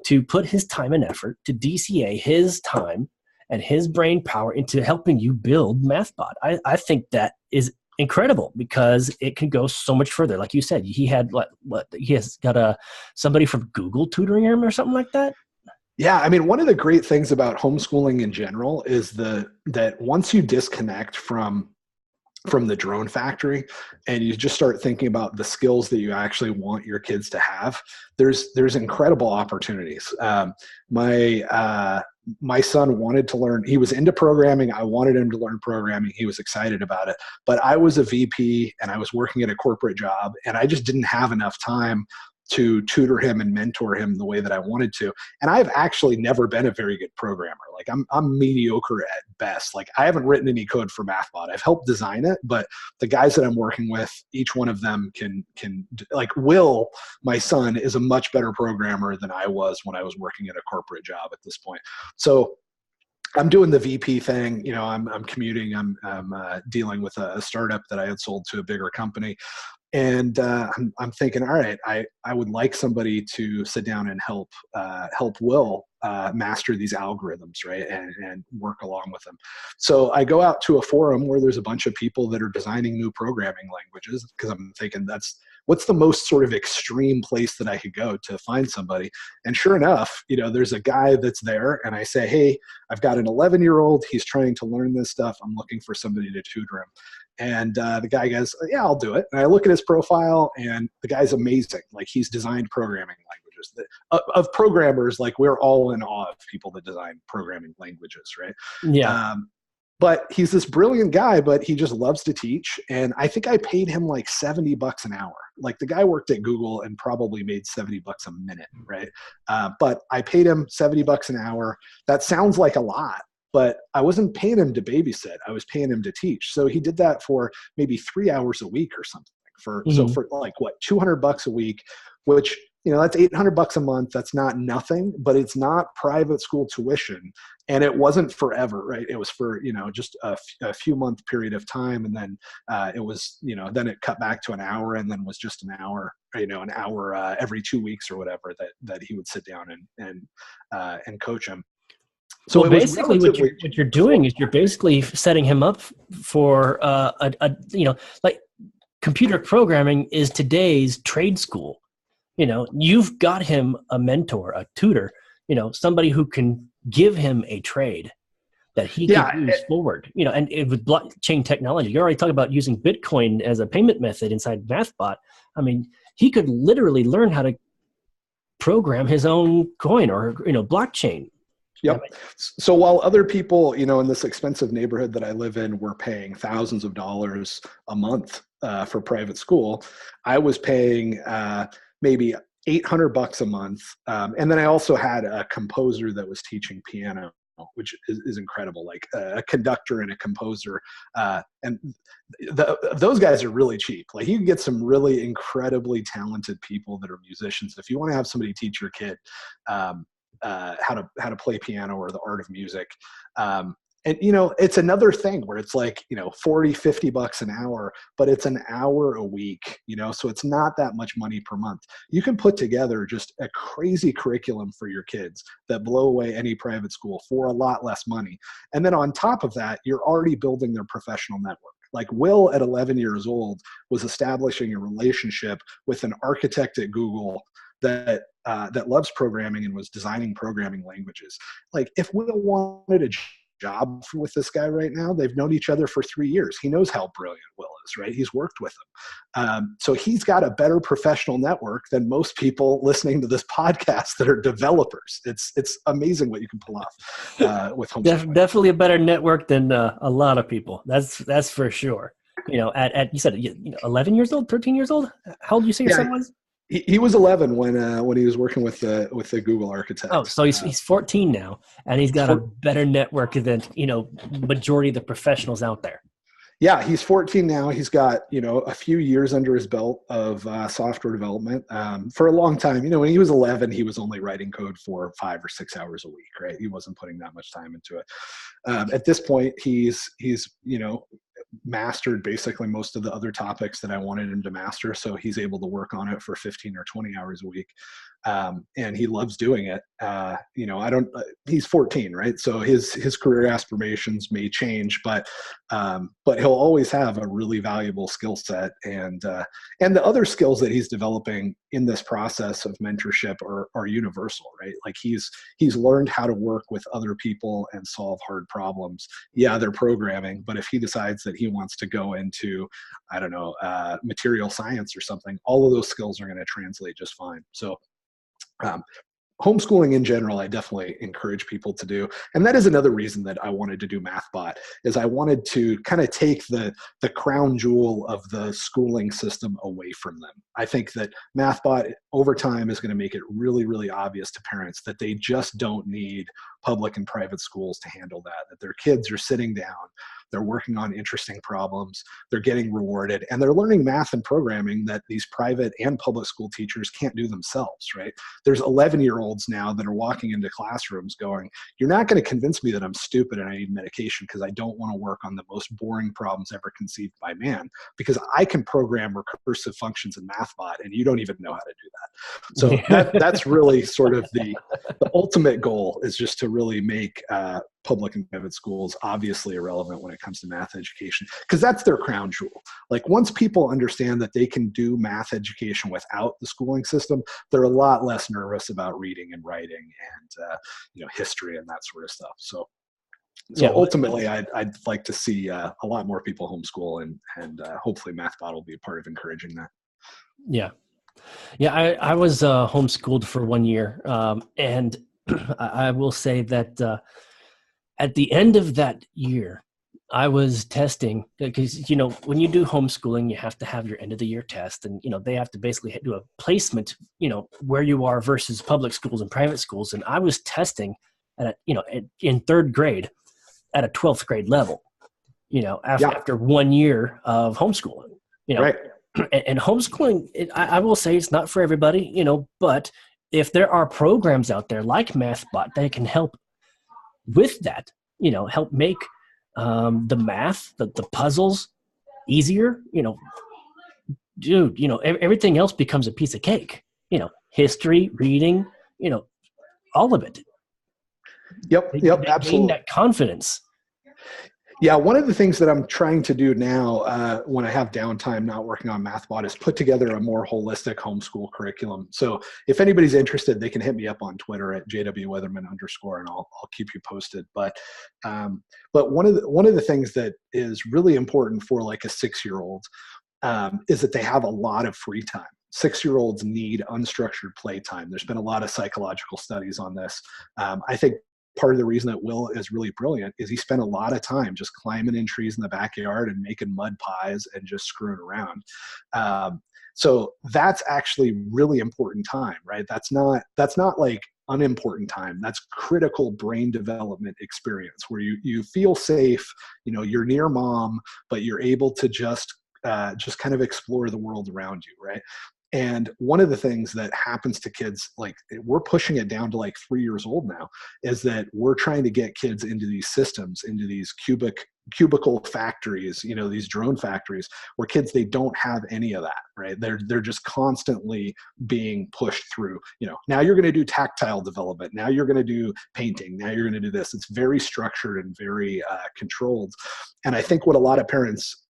to put his time and effort, to DCA his time and his brain power into helping you build Mathbot. I think that is incredible because it can go so much further. Like you said, he had he has got somebody from Google tutoring him or something like that. Yeah, I mean, one of the great things about homeschooling in general is that once you disconnect from the drone factory and you just start thinking about the skills that you actually want your kids to have, there's incredible opportunities. My son wanted to learn. He was into programming. I wanted him to learn programming. He was excited about it. But I was a VP and I was working at a corporate job, and I just didn't have enough time to tutor him and mentor him the way that I wanted to. And I've actually never been a very good programmer. Like, I'm mediocre at best. Like, I haven't written any code for Mathbot. I've helped design it, but the guys that I'm working with, each one of them can like Will, my son, is a much better programmer than I was when I was working at a corporate job at this point. So I'm doing the VP thing. You know, I'm commuting. I'm dealing with a startup that I had sold to a bigger company. And I'm thinking, all right, I would like somebody to sit down and help Will master these algorithms, right, and work along with them. So I go out to a forum where there's a bunch of people that are designing new programming languages, because I'm thinking what's the most sort of extreme place that I could go to find somebody. And sure enough, you know, there's a guy that's there, and I say, hey, I've got an 11-year-old. He's trying to learn this stuff. I'm looking for somebody to tutor him. And the guy goes, yeah, I'll do it. And I look at his profile, and the guy's amazing. Like, he's designed programming languages of programmers. Like, we're all in awe of people that design programming languages, right? Yeah. But he's this brilliant guy, but he just loves to teach. And I think I paid him like $70 an hour. Like, the guy worked at Google and probably made $70 a minute, right? But I paid him $70 an hour. That sounds like a lot, but I wasn't paying him to babysit. I was paying him to teach. So he did that for maybe 3 hours a week or something. So for like what, $200 a week, which, you know, that's $800 a month. That's not nothing, but it's not private school tuition. And it wasn't forever, right? It was for, you know, just a few month period of time. And then it was, you know, then it cut back to an hour, and then was just an hour, you know, an hour every 2 weeks or whatever that he would sit down and coach him. So well, basically what you're doing is you're basically setting him up for you know, like, computer programming is today's trade school. You know, you've got him a mentor, a tutor, you know, somebody who can give him a trade that he can use forward. You know, and with blockchain technology, you're already talking about using Bitcoin as a payment method inside Mathbot. I mean, he could literally learn how to program his own coin or, you know, blockchain. Yep. So while other people, you know, in this expensive neighborhood that I live in, were paying thousands of dollars a month for private school, I was paying maybe $800 a month. And then I also had a composer that was teaching piano, which is incredible, like a conductor and a composer. And those guys are really cheap. Like, you can get some really incredibly talented people that are musicians. If you want to have somebody teach your kid how to play piano or the art of music. And, you know, it's another thing where it's like, you know, $40-$50 an hour, but it's an hour a week, you know, so it's not that much money per month. You can put together just a crazy curriculum for your kids that blow away any private school for a lot less money. And then on top of that, you're already building their professional network. Like, Will at 11 years old was establishing a relationship with an architect at Google that loves programming and was designing programming languages. Like, if Will wanted a job with this guy right now, they've known each other for 3 years. He knows how brilliant Will is, right? He's worked with him. So he's got a better professional network than most people listening to this podcast that are developers. It's amazing what you can pull off with homeschooling. Definitely a better network than a lot of people. That's for sure. You know, at you said, you know, 11 years old, 13 years old. How old did you say your son was? He was 11 when he was working with the Google architect. Oh, so he's 14 now, and he's got a better network than, you know, majority of the professionals out there. Yeah, he's 14 now. He's got, you know, a few years under his belt of software development. For a long time, you know, when he was 11, he was only writing code for 5 or 6 hours a week, right? He wasn't putting that much time into it. At this point, he's you know, mastered basically most of the other topics that I wanted him to master. So he's able to work on it for 15 or 20 hours a week. And he loves doing it. You know, he's 14, right? So his career aspirations may change, but he'll always have a really valuable skill set. And the other skills that he's developing in this process of mentorship are universal, right? Like, he's learned how to work with other people and solve hard problems. Yeah, they're programming, but if he decides that he wants to go into, I don't know, material science or something, all of those skills are going to translate just fine. So homeschooling in general, I definitely encourage people to do. And that is another reason that I wanted to do Mathbot, is I wanted to kind of take the crown jewel of the schooling system away from them. I think that Mathbot over time is going to make it really, really obvious to parents that they just don't need public and private schools to handle that their kids are sitting down, they're working on interesting problems, they're getting rewarded, and they're learning math and programming that these private and public school teachers can't do themselves, right? There's 11-year-olds now that are walking into classrooms going, you're not going to convince me that I'm stupid and I need medication because I don't want to work on the most boring problems ever conceived by man, because I can program recursive functions in Mathbot and you don't even know how to do that. So that's really sort of the ultimate goal, is just to really make public and private schools obviously irrelevant when it comes to math education, because that's their crown jewel. Like, once people understand that they can do math education without the schooling system, they're a lot less nervous about reading and writing and history and that sort of stuff. So ultimately, I'd like to see a lot more people homeschool, and hopefully Mathbot will be a part of encouraging that. Yeah, I was homeschooled for 1 year, and I will say that at the end of that year, I was testing, because, when you do homeschooling, you have to have your end of the year test, and, they have to basically do a placement, where you are versus public schools and private schools. And I was testing in third grade at a 12th grade level, after 1 year of homeschooling, Right. And homeschooling, I will say, it's not for everybody, but if there are programs out there like Mathbot that can help with that, help make the math, the puzzles easier, everything else becomes a piece of cake, history, reading, all of it. Yep, absolutely. Gain that confidence. Yeah, one of the things that I'm trying to do now when I have downtime not working on Mathbot is put together a more holistic homeschool curriculum. So if anybody's interested, they can hit me up on Twitter at JWWeatherman_, and I'll keep you posted. But one of the things that is really important for like a 6-year-old is that they have a lot of free time. 6-year-olds need unstructured playtime. There's been a lot of psychological studies on this. I think part of the reason that Will is really brilliant is he spent a lot of time just climbing in trees in the backyard and making mud pies and just screwing around. So that's actually really important time, right? That's not like unimportant time. That's critical brain development experience where you feel safe, you're near mom, but you're able to just kind of explore the world around you, right? And one of the things that happens to kids, like, we're pushing it down to like 3 years old now, is that we're trying to get kids into these systems, into these cubicle factories, these drone factories, where kids, they don't have any of that, right? They're just constantly being pushed through, now you're going to do tactile development. Now you're going to do painting. Now you're going to do this. It's very structured and very controlled. And I think what a lot of parents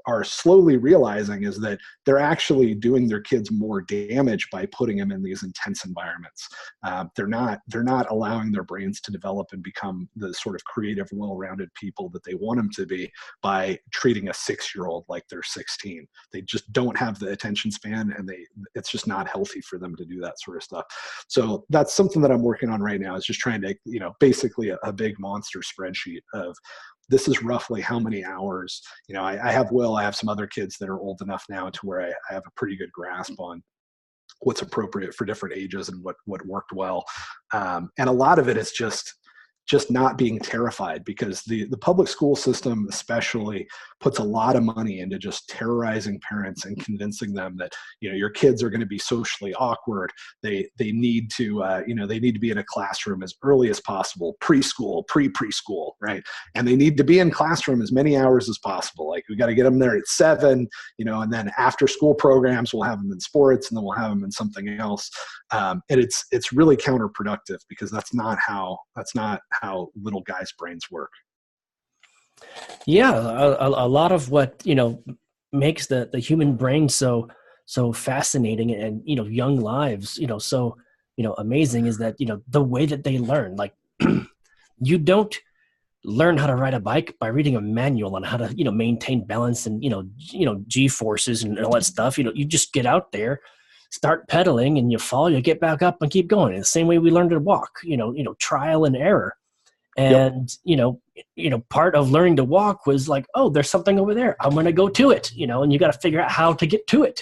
are slowly realizing is that they're actually doing their kids more damage by putting them in these intense environments. They're not allowing their brains to develop and become the sort of creative, well-rounded people that they want them to be by treating a 6-year-old like they're 16. They just don't have the attention span, and it's just not healthy for them to do that sort of stuff. So that's something that I'm working on right now, is just trying to, basically a big monster spreadsheet of, this is roughly how many hours, I have Will, I have some other kids that are old enough now to where I have a pretty good grasp on what's appropriate for different ages and what worked well. And a lot of it is just not being terrified, because the public school system especially puts a lot of money into just terrorizing parents and convincing them that, your kids are going to be socially awkward. They need to, they need to be in a classroom as early as possible, preschool, preschool, right? And they need to be in classroom as many hours as possible. Like, we got to get them there at 7, and then after school programs, we'll have them in sports, and then we'll have them in something else. And it's really counterproductive, because that's not how little guys' brains work. Yeah, a lot of what makes the human brain so fascinating, and young lives so amazing, is that the way that they learn. Like, you don't learn how to ride a bike by reading a manual on how to maintain balance and G forces and all that stuff. You just get out there, start pedaling, and you fall, you get back up and keep going. And the same way we learn to walk, trial and error. And, part of learning to walk was like, oh, there's something over there, I'm going to go to it, and you got to figure out how to get to it.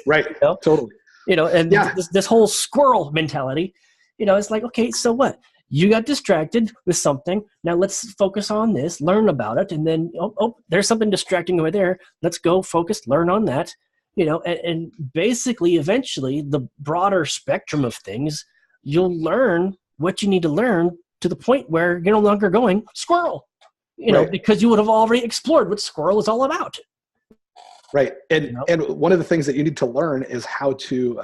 Right. Totally. And this whole squirrel mentality, it's like, okay, so what? you got distracted with something. Now let's focus on this, learn about it. And then, there's something distracting over there. Let's go focus, learn on that, and basically eventually the broader spectrum of things, you'll learn what you need to learn to the point where you're no longer going squirrel, Right. because you would have already explored what squirrel is all about. Right. And one of the things that you need to learn is how to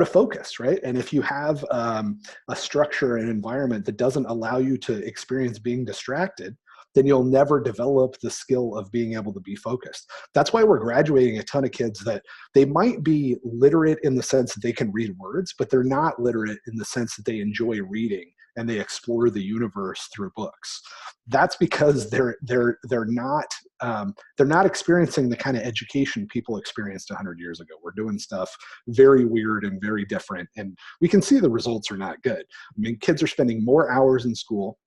focus, right? And if you have a structure and environment that doesn't allow you to experience being distracted, then you'll never develop the skill of being able to be focused. That's why we're graduating a ton of kids that they might be literate in the sense that they can read words, but they're not literate in the sense that they enjoy reading and they explore the universe through books. That's because they're not experiencing the kind of education people experienced 100 years ago. We're doing stuff very weird and very different, and we can see the results are not good. I mean, kids are spending more hours in school.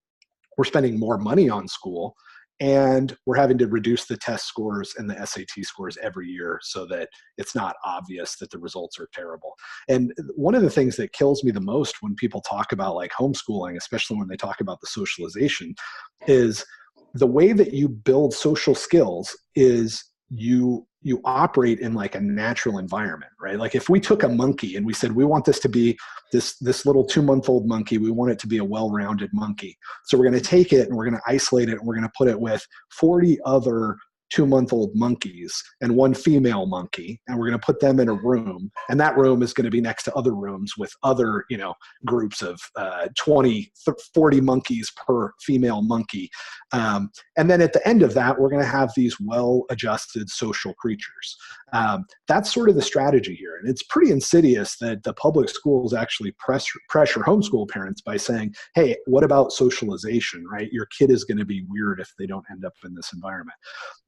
We're spending more money on school, and we're having to reduce the test scores and the SAT scores every year so that it's not obvious that the results are terrible. And one of the things that kills me the most when people talk about like homeschooling, especially when they talk about the socialization, is the way that you build social skills is you operate in like a natural environment, right? Like if we took a monkey and we said, we want this to be this little 2-month-old monkey, we want it to be a well-rounded monkey. So we're going to take it and we're going to isolate it and we're going to put it with 40 other 2-month-old monkeys and one female monkey, and we're going to put them in a room, and that room is going to be next to other rooms with other groups of 20 40 monkeys per female monkey, and then at the end of that we're going to have these well-adjusted social creatures. That's sort of the strategy here, and it's pretty insidious that the public schools actually pressure homeschool parents by saying, hey, what about socialization, right? Your kid is going to be weird if they don't end up in this environment.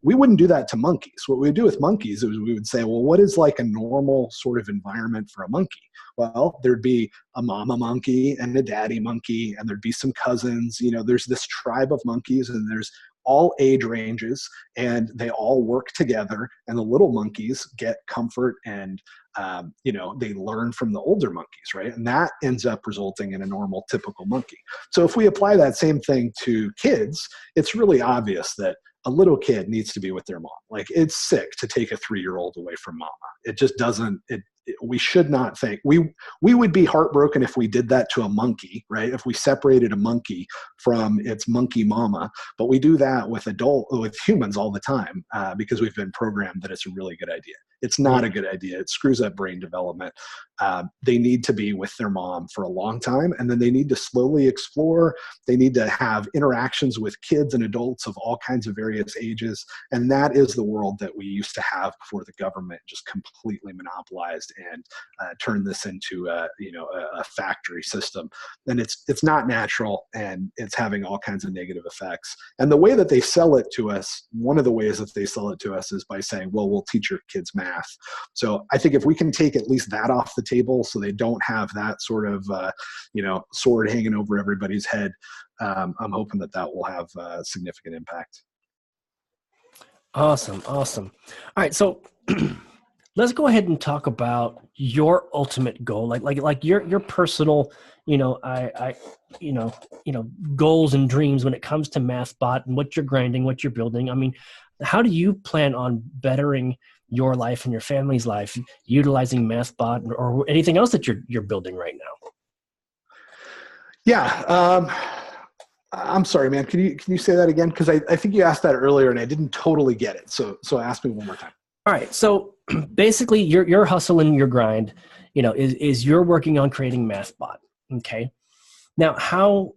We wouldn't do that to monkeys. What we would do with monkeys is we would say, well, what is like a normal sort of environment for a monkey? Well, there'd be a mama monkey and a daddy monkey, and there'd be some cousins. There's this tribe of monkeys, and there's all age ranges, and they all work together, and the little monkeys get comfort and they learn from the older monkeys, right? And that ends up resulting in a normal, typical monkey. So if we apply that same thing to kids, it's really obvious that a little kid needs to be with their mom. Like, it's sick to take a 3-year-old away from mama. It just doesn't, we should not think, we would be heartbroken if we did that to a monkey, right? If we separated a monkey from its monkey mama, but we do that with humans all the time because we've been programmed that it's a really good idea. It's not a good idea. It screws up brain development. They need to be with their mom for a long time, and then they need to slowly explore. They need to have interactions with kids and adults of all kinds of various ages, and that is the world that we used to have before the government just completely monopolized and turned this into a factory system. And it's not natural, and it's having all kinds of negative effects. And the way that they sell it to us, one of the ways that they sell it to us is by saying, well, we'll teach your kids math. So I think if we can take at least that off the table so they don't have that sort of sword hanging over everybody's head, I'm hoping that will have a significant impact. Awesome. All right, so let's go ahead and talk about your ultimate goal, like your personal, goals and dreams when it comes to Mathbot and what you're grinding, what you're building. I mean, how do you plan on bettering your life and your family's life utilizing Mathbot or anything else that you're building right now? Yeah. I'm sorry, man. Can you say that again? Because I think you asked that earlier and I didn't totally get it. So ask me one more time. All right. So basically your hustle and your grind, is you're working on creating Mathbot. Okay. Now, how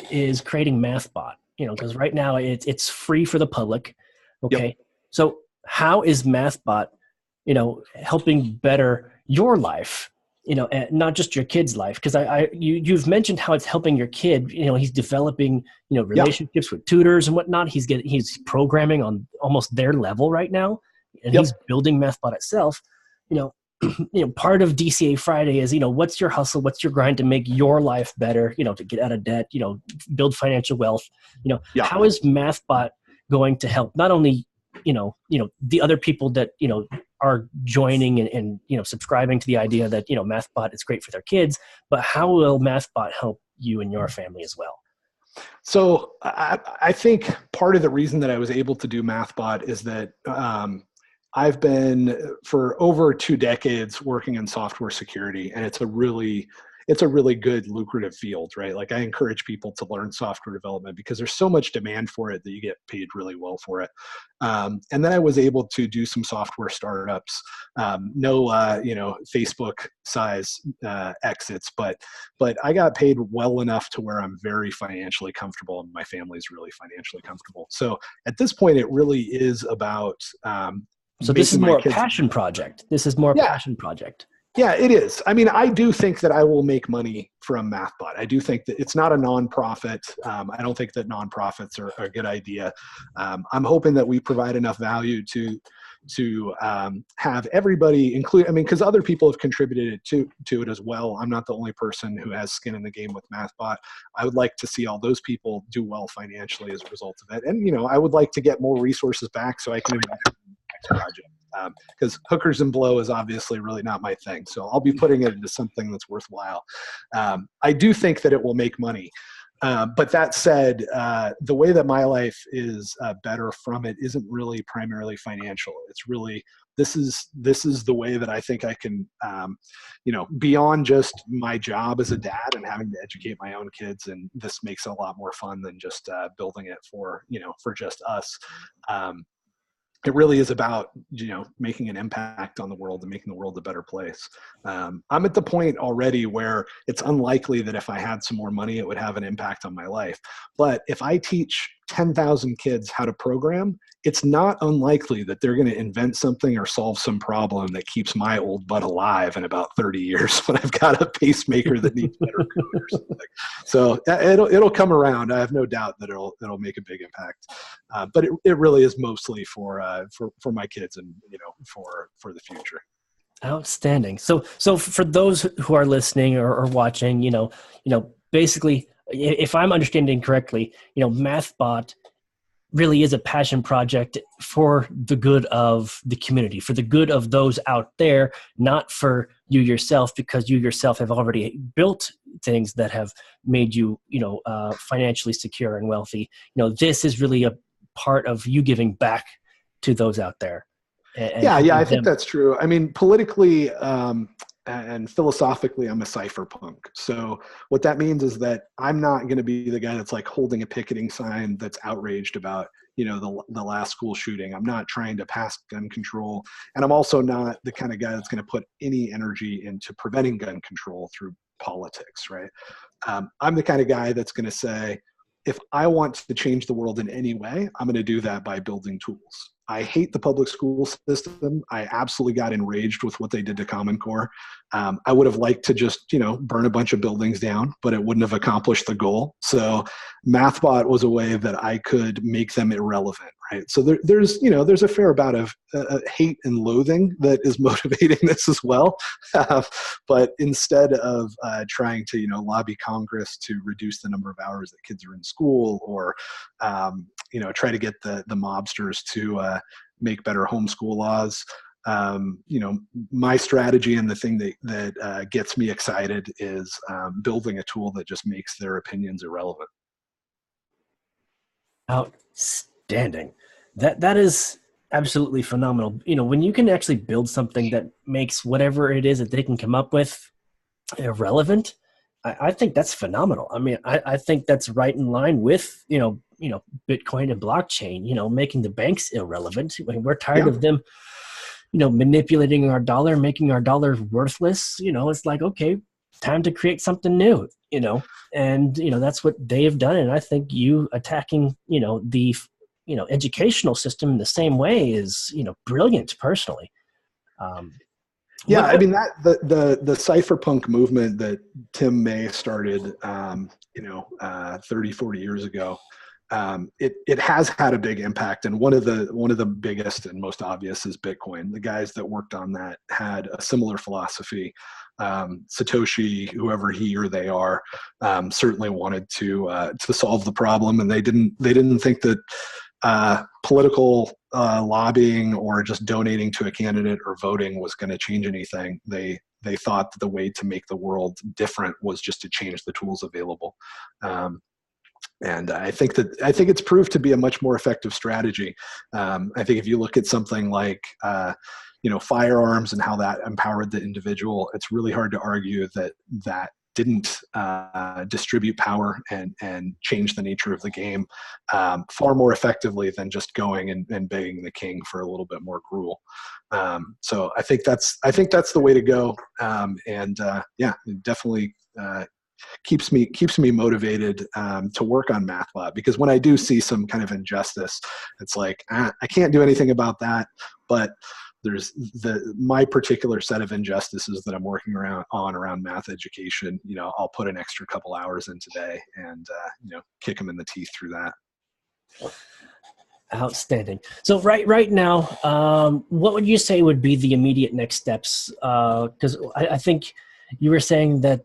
is creating Mathbot? Because right now it's free for the public. Okay. Yep. So how is Mathbot, helping better your life, and not just your kid's life? Because you've mentioned how it's helping your kid. He's developing, relationships with tutors and whatnot. He's programming on almost their level right now, and he's building Mathbot itself. Part of DCA Friday is, what's your hustle, what's your grind to make your life better, to get out of debt, build financial wealth. How is Mathbot going to help not only the other people that are joining and subscribing to the idea that Mathbot is great for their kids, but how will Mathbot help you and your family as well? So I think part of the reason that I was able to do Mathbot is that I've been for over 2 decades working in software security, and it's a really good lucrative field, right? Like, I encourage people to learn software development because there's so much demand for it that you get paid really well for it. And then I was able to do some software startups, no Facebook size exits, but I got paid well enough to where I'm very financially comfortable, and my family's really financially comfortable. So at this point, it really is about so this is more a kids. passion project. This is more a passion project. Yeah, it is. I mean, I do think that I will make money from Mathbot. I do think that it's not a nonprofit. I don't think that nonprofits are a good idea. I'm hoping that we provide enough value to have everybody include. I mean, because other people have contributed to it as well. I'm not the only person who has skin in the game with Mathbot. I would like to see all those people do well financially as a result of it, and I would like to get more resources back so I can invest in the next project. Because hookers and blow is obviously really not my thing. So I'll be putting it into something that's worthwhile. I do think that it will make money. But that said, the way that my life is better from it isn't really primarily financial. It's really, this is the way that I think I can, beyond just my job as a dad and having to educate my own kids. And this makes it a lot more fun than just building it for just us. It really is about, making an impact on the world and making the world a better place. I'm at the point already where it's unlikely that if I had some more money, it would have an impact on my life. But if I teach 10,000 kids how to program, it's not unlikely that they're going to invent something or solve some problem that keeps my old butt alive in about 30 years when I've got a pacemaker that needs better code or something. So it'll come around. I have no doubt that it'll make a big impact. But it really is mostly for my kids and for the future. Outstanding. So for those who are listening or watching, basically, if I'm understanding correctly, Mathbot really is a passion project for the good of the community, for the good of those out there, not for you yourself, because you yourself have already built things that have made you, financially secure and wealthy. This is really a part of you giving back to those out there. I think that's true. I mean, politically and philosophically, I'm a cypherpunk. So what that means is that I'm not going to be the guy that's like holding a picketing sign that's outraged about, the last school shooting. I'm not trying to pass gun control. And I'm also not the kind of guy that's going to put any energy into preventing gun control through politics, right? I'm the kind of guy that's going to say, if I want to change the world in any way, I'm going to do that by building tools. I hate the public school system. I absolutely got enraged with what they did to Common Core. I would have liked to just, burn a bunch of buildings down, but it wouldn't have accomplished the goal. So Mathbot was a way that I could make them irrelevant, right? So there's a fair amount of hate and loathing that is motivating this as well. But instead of trying to, lobby Congress to reduce the number of hours that kids are in school, or try to get the mobsters to make better homeschool laws. My strategy and the thing that gets me excited is building a tool that just makes their opinions irrelevant. Outstanding. That is absolutely phenomenal. When you can actually build something that makes whatever it is that they can come up with irrelevant, I think that's phenomenal. I mean, I think that's right in line with, Bitcoin and blockchain, making the banks irrelevant. We're tired of them, manipulating our dollar, making our dollar worthless. It's like, okay, time to create something new, and, that's what they have done. And I think you attacking, the, educational system in the same way is, brilliant personally. I mean, that the cypherpunk movement that Tim May started, 30, 40 years ago, it has had a big impact. And one of the biggest and most obvious is Bitcoin. The guys that worked on that had a similar philosophy. Satoshi, whoever he or they are, certainly wanted to solve the problem, and they didn't think that political lobbying or just donating to a candidate or voting was going to change anything. They thought that the way to make the world different was just to change the tools available. And I think it's proved to be a much more effective strategy. I think if you look at something like firearms and how that empowered the individual, it's really hard to argue that didn't distribute power and change the nature of the game far more effectively than just going and begging the king for a little bit more gruel. So I think that's the way to go. It definitely keeps me motivated to work on Mathbot, because when I do see some kind of injustice, it's like I can't do anything about that, but there's my particular set of injustices that I'm working around math education. I'll put an extra couple hours in today and kick them in the teeth through that. Outstanding. So right now, what would you say would be the immediate next steps? Because I think you were saying that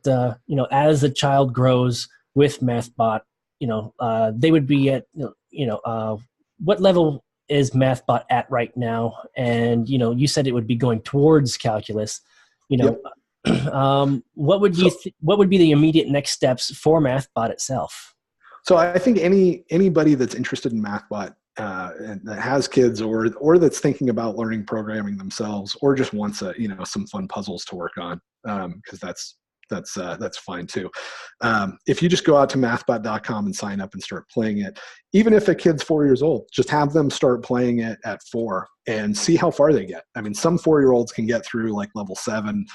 as the child grows with Mathbot, they would be at what level is Mathbot at right now? And you said it would be going towards calculus. Yep. What would be the immediate next steps for Mathbot itself? So I think anybody that's interested in Mathbot and that has kids or that's thinking about learning programming themselves, or just wants some fun puzzles to work on, because that's fine too. If you just go out to mathbot.com and sign up and start playing it, even if a kid's 4 years old, just have them start playing it at 4 and see how far they get. I mean, some 4-year-olds can get through like level 7,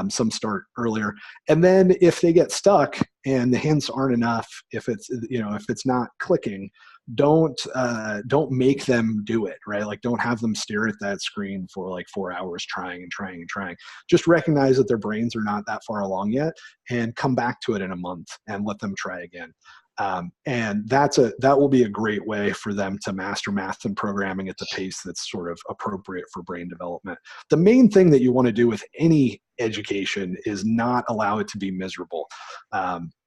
some start earlier. And then if they get stuck and the hints aren't enough, if it's not clicking, don't make them do it, right? Like, don't have them stare at that screen for like 4 hours trying. Just recognize that their brains are not that far along yet, and come back to it in a month and let them try again. And that will be a great way for them to master math and programming at the pace that's sort of appropriate for brain development. The main thing that you want to do with any education is not allow it to be miserable.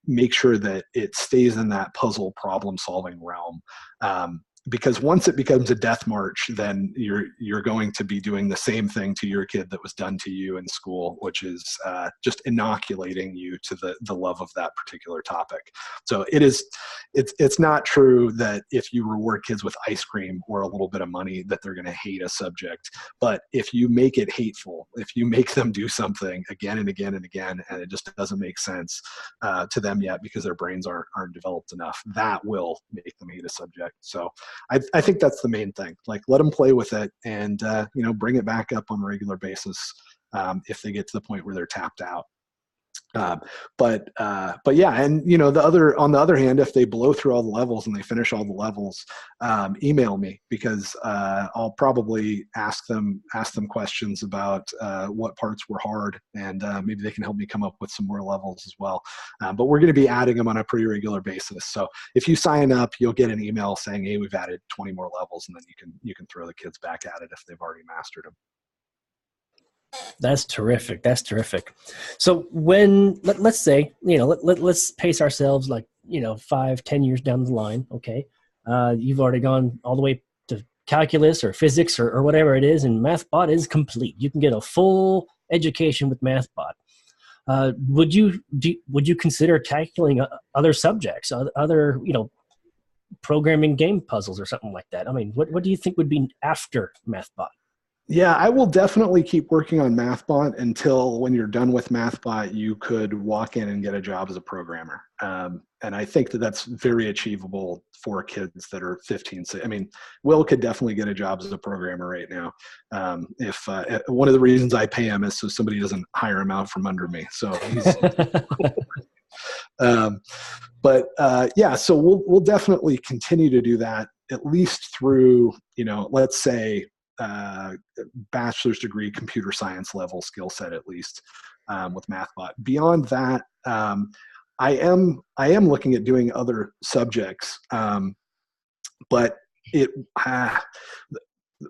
Make sure that it stays in that puzzle problem solving realm. Because once it becomes a death march, then you're going to be doing the same thing to your kid that was done to you in school, which is just inoculating you to the love of that particular topic. So it's not true that if you reward kids with ice cream or a little bit of money that they're going to hate a subject. But if you make it hateful, if you make them do something again and again and again, and it just doesn't make sense to them yet because their brains aren't developed enough, that will make them hate a subject. So I think that's the main thing. Like, let them play with it and, bring it back up on a regular basis if they get to the point where they're tapped out. But yeah, and on the other hand, if they blow through all the levels and they finish all the levels, email me, because I'll probably ask them questions about what parts were hard, and maybe they can help me come up with some more levels as well. But we're going to be adding them on a pretty regular basis. So if you sign up, you'll get an email saying, hey, we've added 20 more levels, and then you can throw the kids back at it if they've already mastered them. That's terrific. So when let's say, let's pace ourselves like, 5-10 years down the line. Okay. You've already gone all the way to calculus or physics or whatever it is, and Mathbot is complete. You can get a full education with Mathbot. Would you consider tackling other subjects, other, programming game puzzles or something like that? I mean, what do you think would be after Mathbot? Yeah, I will definitely keep working on Mathbot until, when you're done with Mathbot, you could walk in and get a job as a programmer. And I think that that's very achievable for kids that are 15. I mean, Will could definitely get a job as a programmer right now. If one of the reasons I pay him is so somebody doesn't hire him out from under me. So he's. So we'll definitely continue to do that, at least through, let's say, bachelor's degree computer science level skill set, at least with Mathbot. Beyond that, I am looking at doing other subjects, but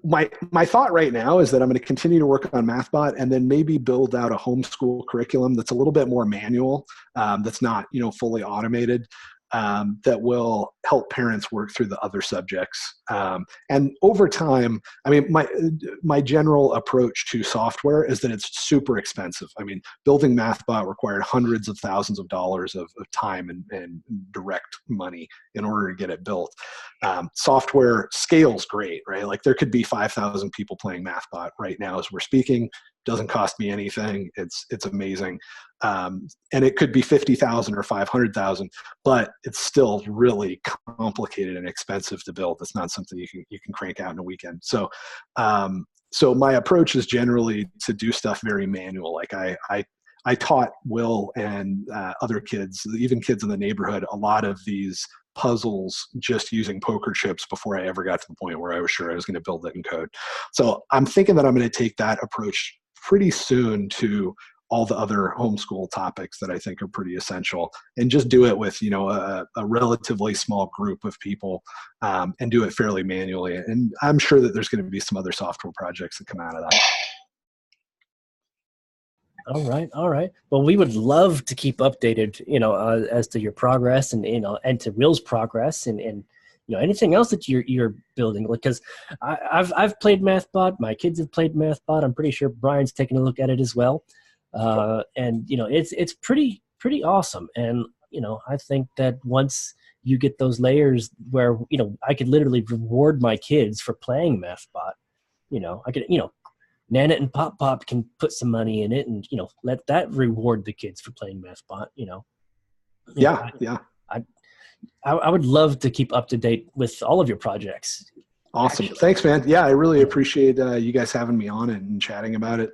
my thought right now is that I'm going to continue to work on Mathbot and then maybe build out a homeschool curriculum that's a little bit more manual, that's not fully automated. that will help parents work through the other subjects. And over time, I mean, my general approach to software is that it's super expensive. I mean, building Mathbot required hundreds of thousands of dollars of time and direct money in order to get it built. Software scales great, right? Like there could be 5,000 people playing Mathbot right now as we're speaking. Doesn't cost me anything. It's amazing. And it could be 50,000 or 500,000, but it's still really complicated and expensive to build. It's not something you can crank out in a weekend. So, so my approach is generally to do stuff very manual. Like I taught Will and other kids, even kids in the neighborhood, a lot of these puzzles just using poker chips before I ever got to the point where I was sure I was going to build it in code. So I'm thinking that I'm going to take that approach pretty soon to all the other homeschool topics that I think are pretty essential, and just do it with, a relatively small group of people, and do it fairly manually. And I'm sure that there's going to be some other software projects that come out of that. All right. Well, we would love to keep updated, as to your progress and to Will's progress and anything else that you're building. Because I've played Mathbot, my kids have played Mathbot. I'm pretty sure Brian's taking a look at it as well. And it's pretty awesome. And I think that once you get those layers where I could literally reward my kids for playing Mathbot, I could Nana and Pop Pop can put some money in it and, let that reward the kids for playing Mathbot, Yeah. I would love to keep up to date with all of your projects. Awesome. Thanks, man. Yeah, I really appreciate you guys having me on and chatting about it.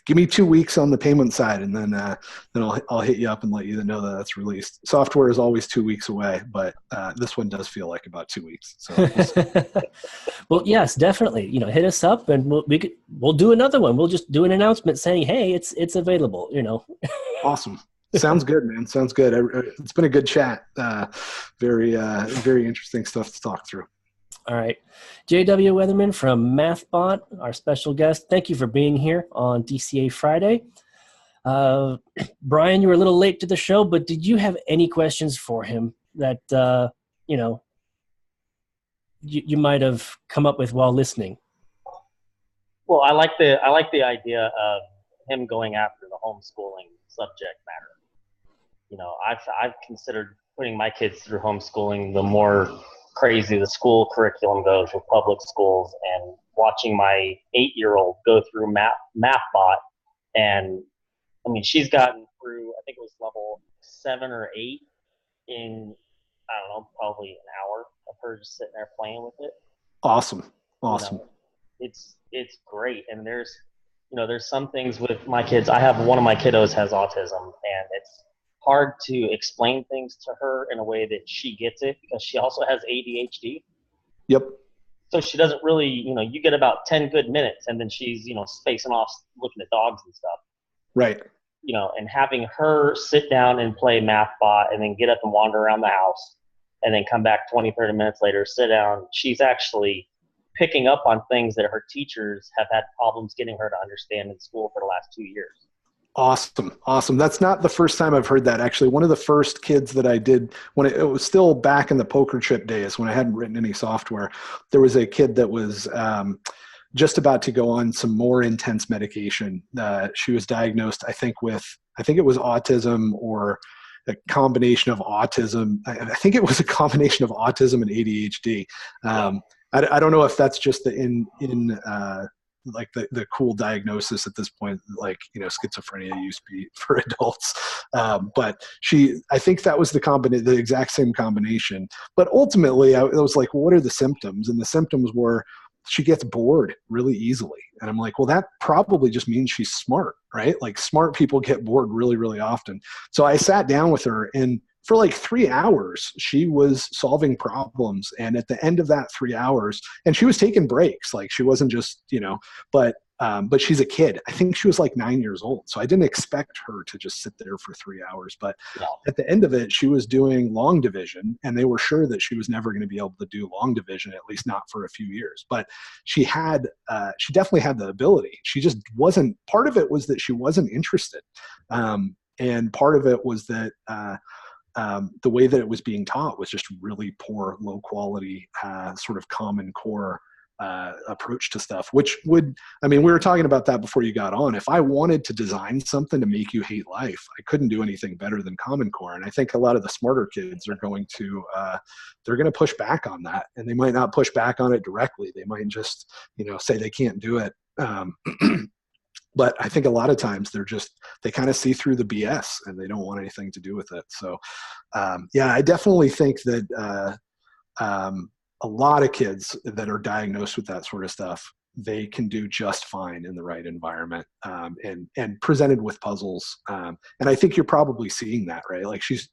Give me 2 weeks on the payment side, and then I'll hit you up and let you know that that's released. Software is always 2 weeks away, but this one does feel like about 2 weeks. So, well, yes, definitely. Hit us up, and we'll do another one. We'll just do an announcement saying, "Hey, it's available." Awesome. Sounds good, man. Sounds good. It's been a good chat. Very interesting stuff to talk through. All right. JW Weatherman from Mathbot, our special guest. Thank you for being here on DCA Friday. Brian, you were a little late to the show, but did you have any questions for him that, you might have come up with while listening? Well, I like the idea of him going after the homeschooling subject matter. I've considered putting my kids through homeschooling. The more crazy the school curriculum goes with public schools, and watching my 8-year-old go through Mathbot, and I mean, she's gotten through, I think it was level 7 or 8 in, I don't know, probably an hour of her just sitting there playing with it. Awesome. It's great. And there's some things with my kids. I have one of my kiddos has autism, and it's hard to explain things to her in a way that she gets it, because she also has ADHD. Yep. So she doesn't really, you get about 10 good minutes, and then she's, spacing off looking at dogs and stuff. Right. And having her sit down and play Mathbot and then get up and wander around the house and then come back 20, 30 minutes later, sit down. She's actually picking up on things that her teachers have had problems getting her to understand in school for the last 2 years. Awesome. That's not the first time I've heard that. Actually, one of the first kids that I did when it was still back in the poker chip days, when I hadn't written any software, there was a kid that was just about to go on some more intense medication. She was diagnosed, I think it was autism, or a combination of autism. I think it was a combination of autism and ADHD. I don't know if that's just like the cool diagnosis at this point, like, schizophrenia used to be for adults. But I think that was the exact same combination. But ultimately I was like, well, what are the symptoms? And the symptoms were she gets bored really easily. And I'm like, well, that probably just means she's smart, right? Like, smart people get bored really, really often. So I sat down with her, and for like 3 hours, she was solving problems. And at the end of that 3 hours, and she was taking breaks, like she wasn't just, but she's a kid. I think she was like 9 years old. So I didn't expect her to just sit there for 3 hours. But at the end of it, she was doing long division, and they were sure that she was never going to be able to do long division, at least not for a few years. But she definitely had the ability. She just wasn't, part of it was that she wasn't interested. And part of it was that, the way that it was being taught was just really poor, low quality, sort of Common Core approach to stuff, which would, I mean, we were talking about that before you got on. If I wanted to design something to make you hate life, I couldn't do anything better than Common Core. And I think a lot of the smarter kids are going to, they're going to push back on that, and they might not push back on it directly. They might just, say they can't do it. But I think a lot of times they kind of see through the BS and they don't want anything to do with it. So, I definitely think that, a lot of kids that are diagnosed with that sort of stuff, they can do just fine in the right environment, and presented with puzzles. And I think you're probably seeing that, right? Like she's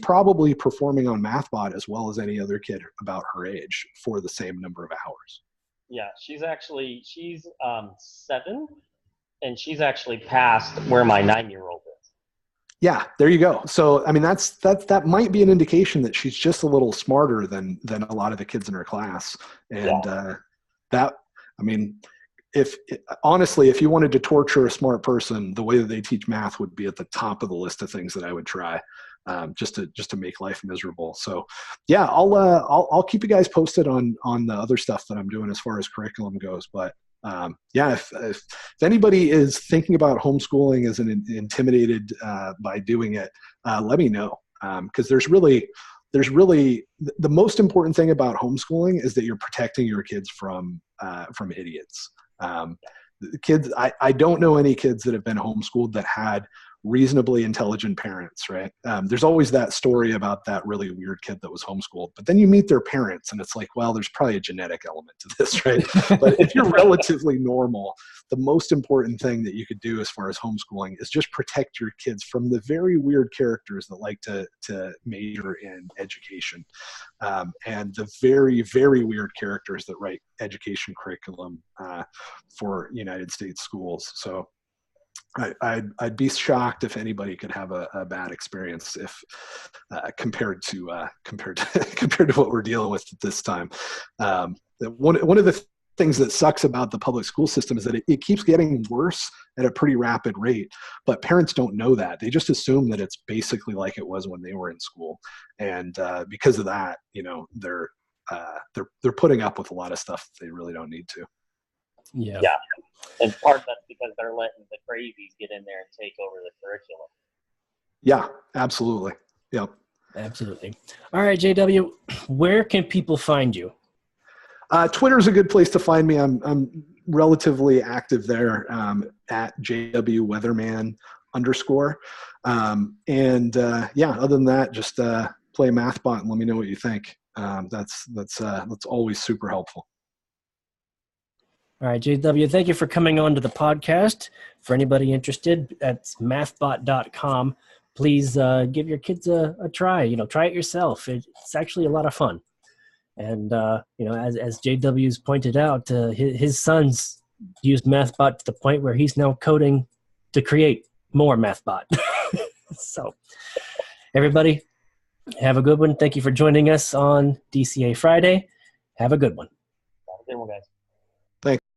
probably performing on Mathbot as well as any other kid about her age for the same number of hours. Yeah, she's 7, and she's actually past where my 9-year-old is. Yeah, there you go. So, I mean, that might be an indication that she's just a little smarter than a lot of the kids in her class. And honestly, if you wanted to torture a smart person, the way that they teach math would be at the top of the list of things that I would try, just to make life miserable. So, yeah, I'll keep you guys posted on the other stuff that I'm doing as far as curriculum goes. But if anybody is thinking about homeschooling, is intimidated by doing it, let me know, because there's really the most important thing about homeschooling is that you're protecting your kids from idiots. The kids, I don't know any kids that have been homeschooled that had reasonably intelligent parents, right? There's always that story about that really weird kid that was homeschooled, but then you meet their parents and it's like, well, there's probably a genetic element to this, right? But if you're relatively normal, the most important thing that you could do as far as homeschooling is just protect your kids from the very weird characters that like to major in education, and the very, very weird characters that write education curriculum for United States schools. So I'd be shocked if anybody could have a bad experience if compared to what we're dealing with at this time. One of the things that sucks about the public school system is that it keeps getting worse at a pretty rapid rate, but parents don't know that. They just assume that it's basically like it was when they were in school, and because of that, they're putting up with a lot of stuff that they really don't need to. Yeah. And part of that's because they're letting the crazies get in there and take over the curriculum. Yeah, absolutely. Yep. Absolutely. All right, JW, where can people find you? Twitter is a good place to find me. I'm relatively active there, at JW Weatherman _. Other than that, just play Mathbot and let me know what you think. That's always super helpful. All right, JW, thank you for coming on to the podcast. For anybody interested, that's mathbot.com. Please give your kids a try. Try it yourself. It's actually a lot of fun. And, as JW's pointed out, his sons used Mathbot to the point where he's now coding to create more Mathbot. So, everybody, have a good one. Thank you for joining us on DCA Friday. Have a good one. Have a good one, guys.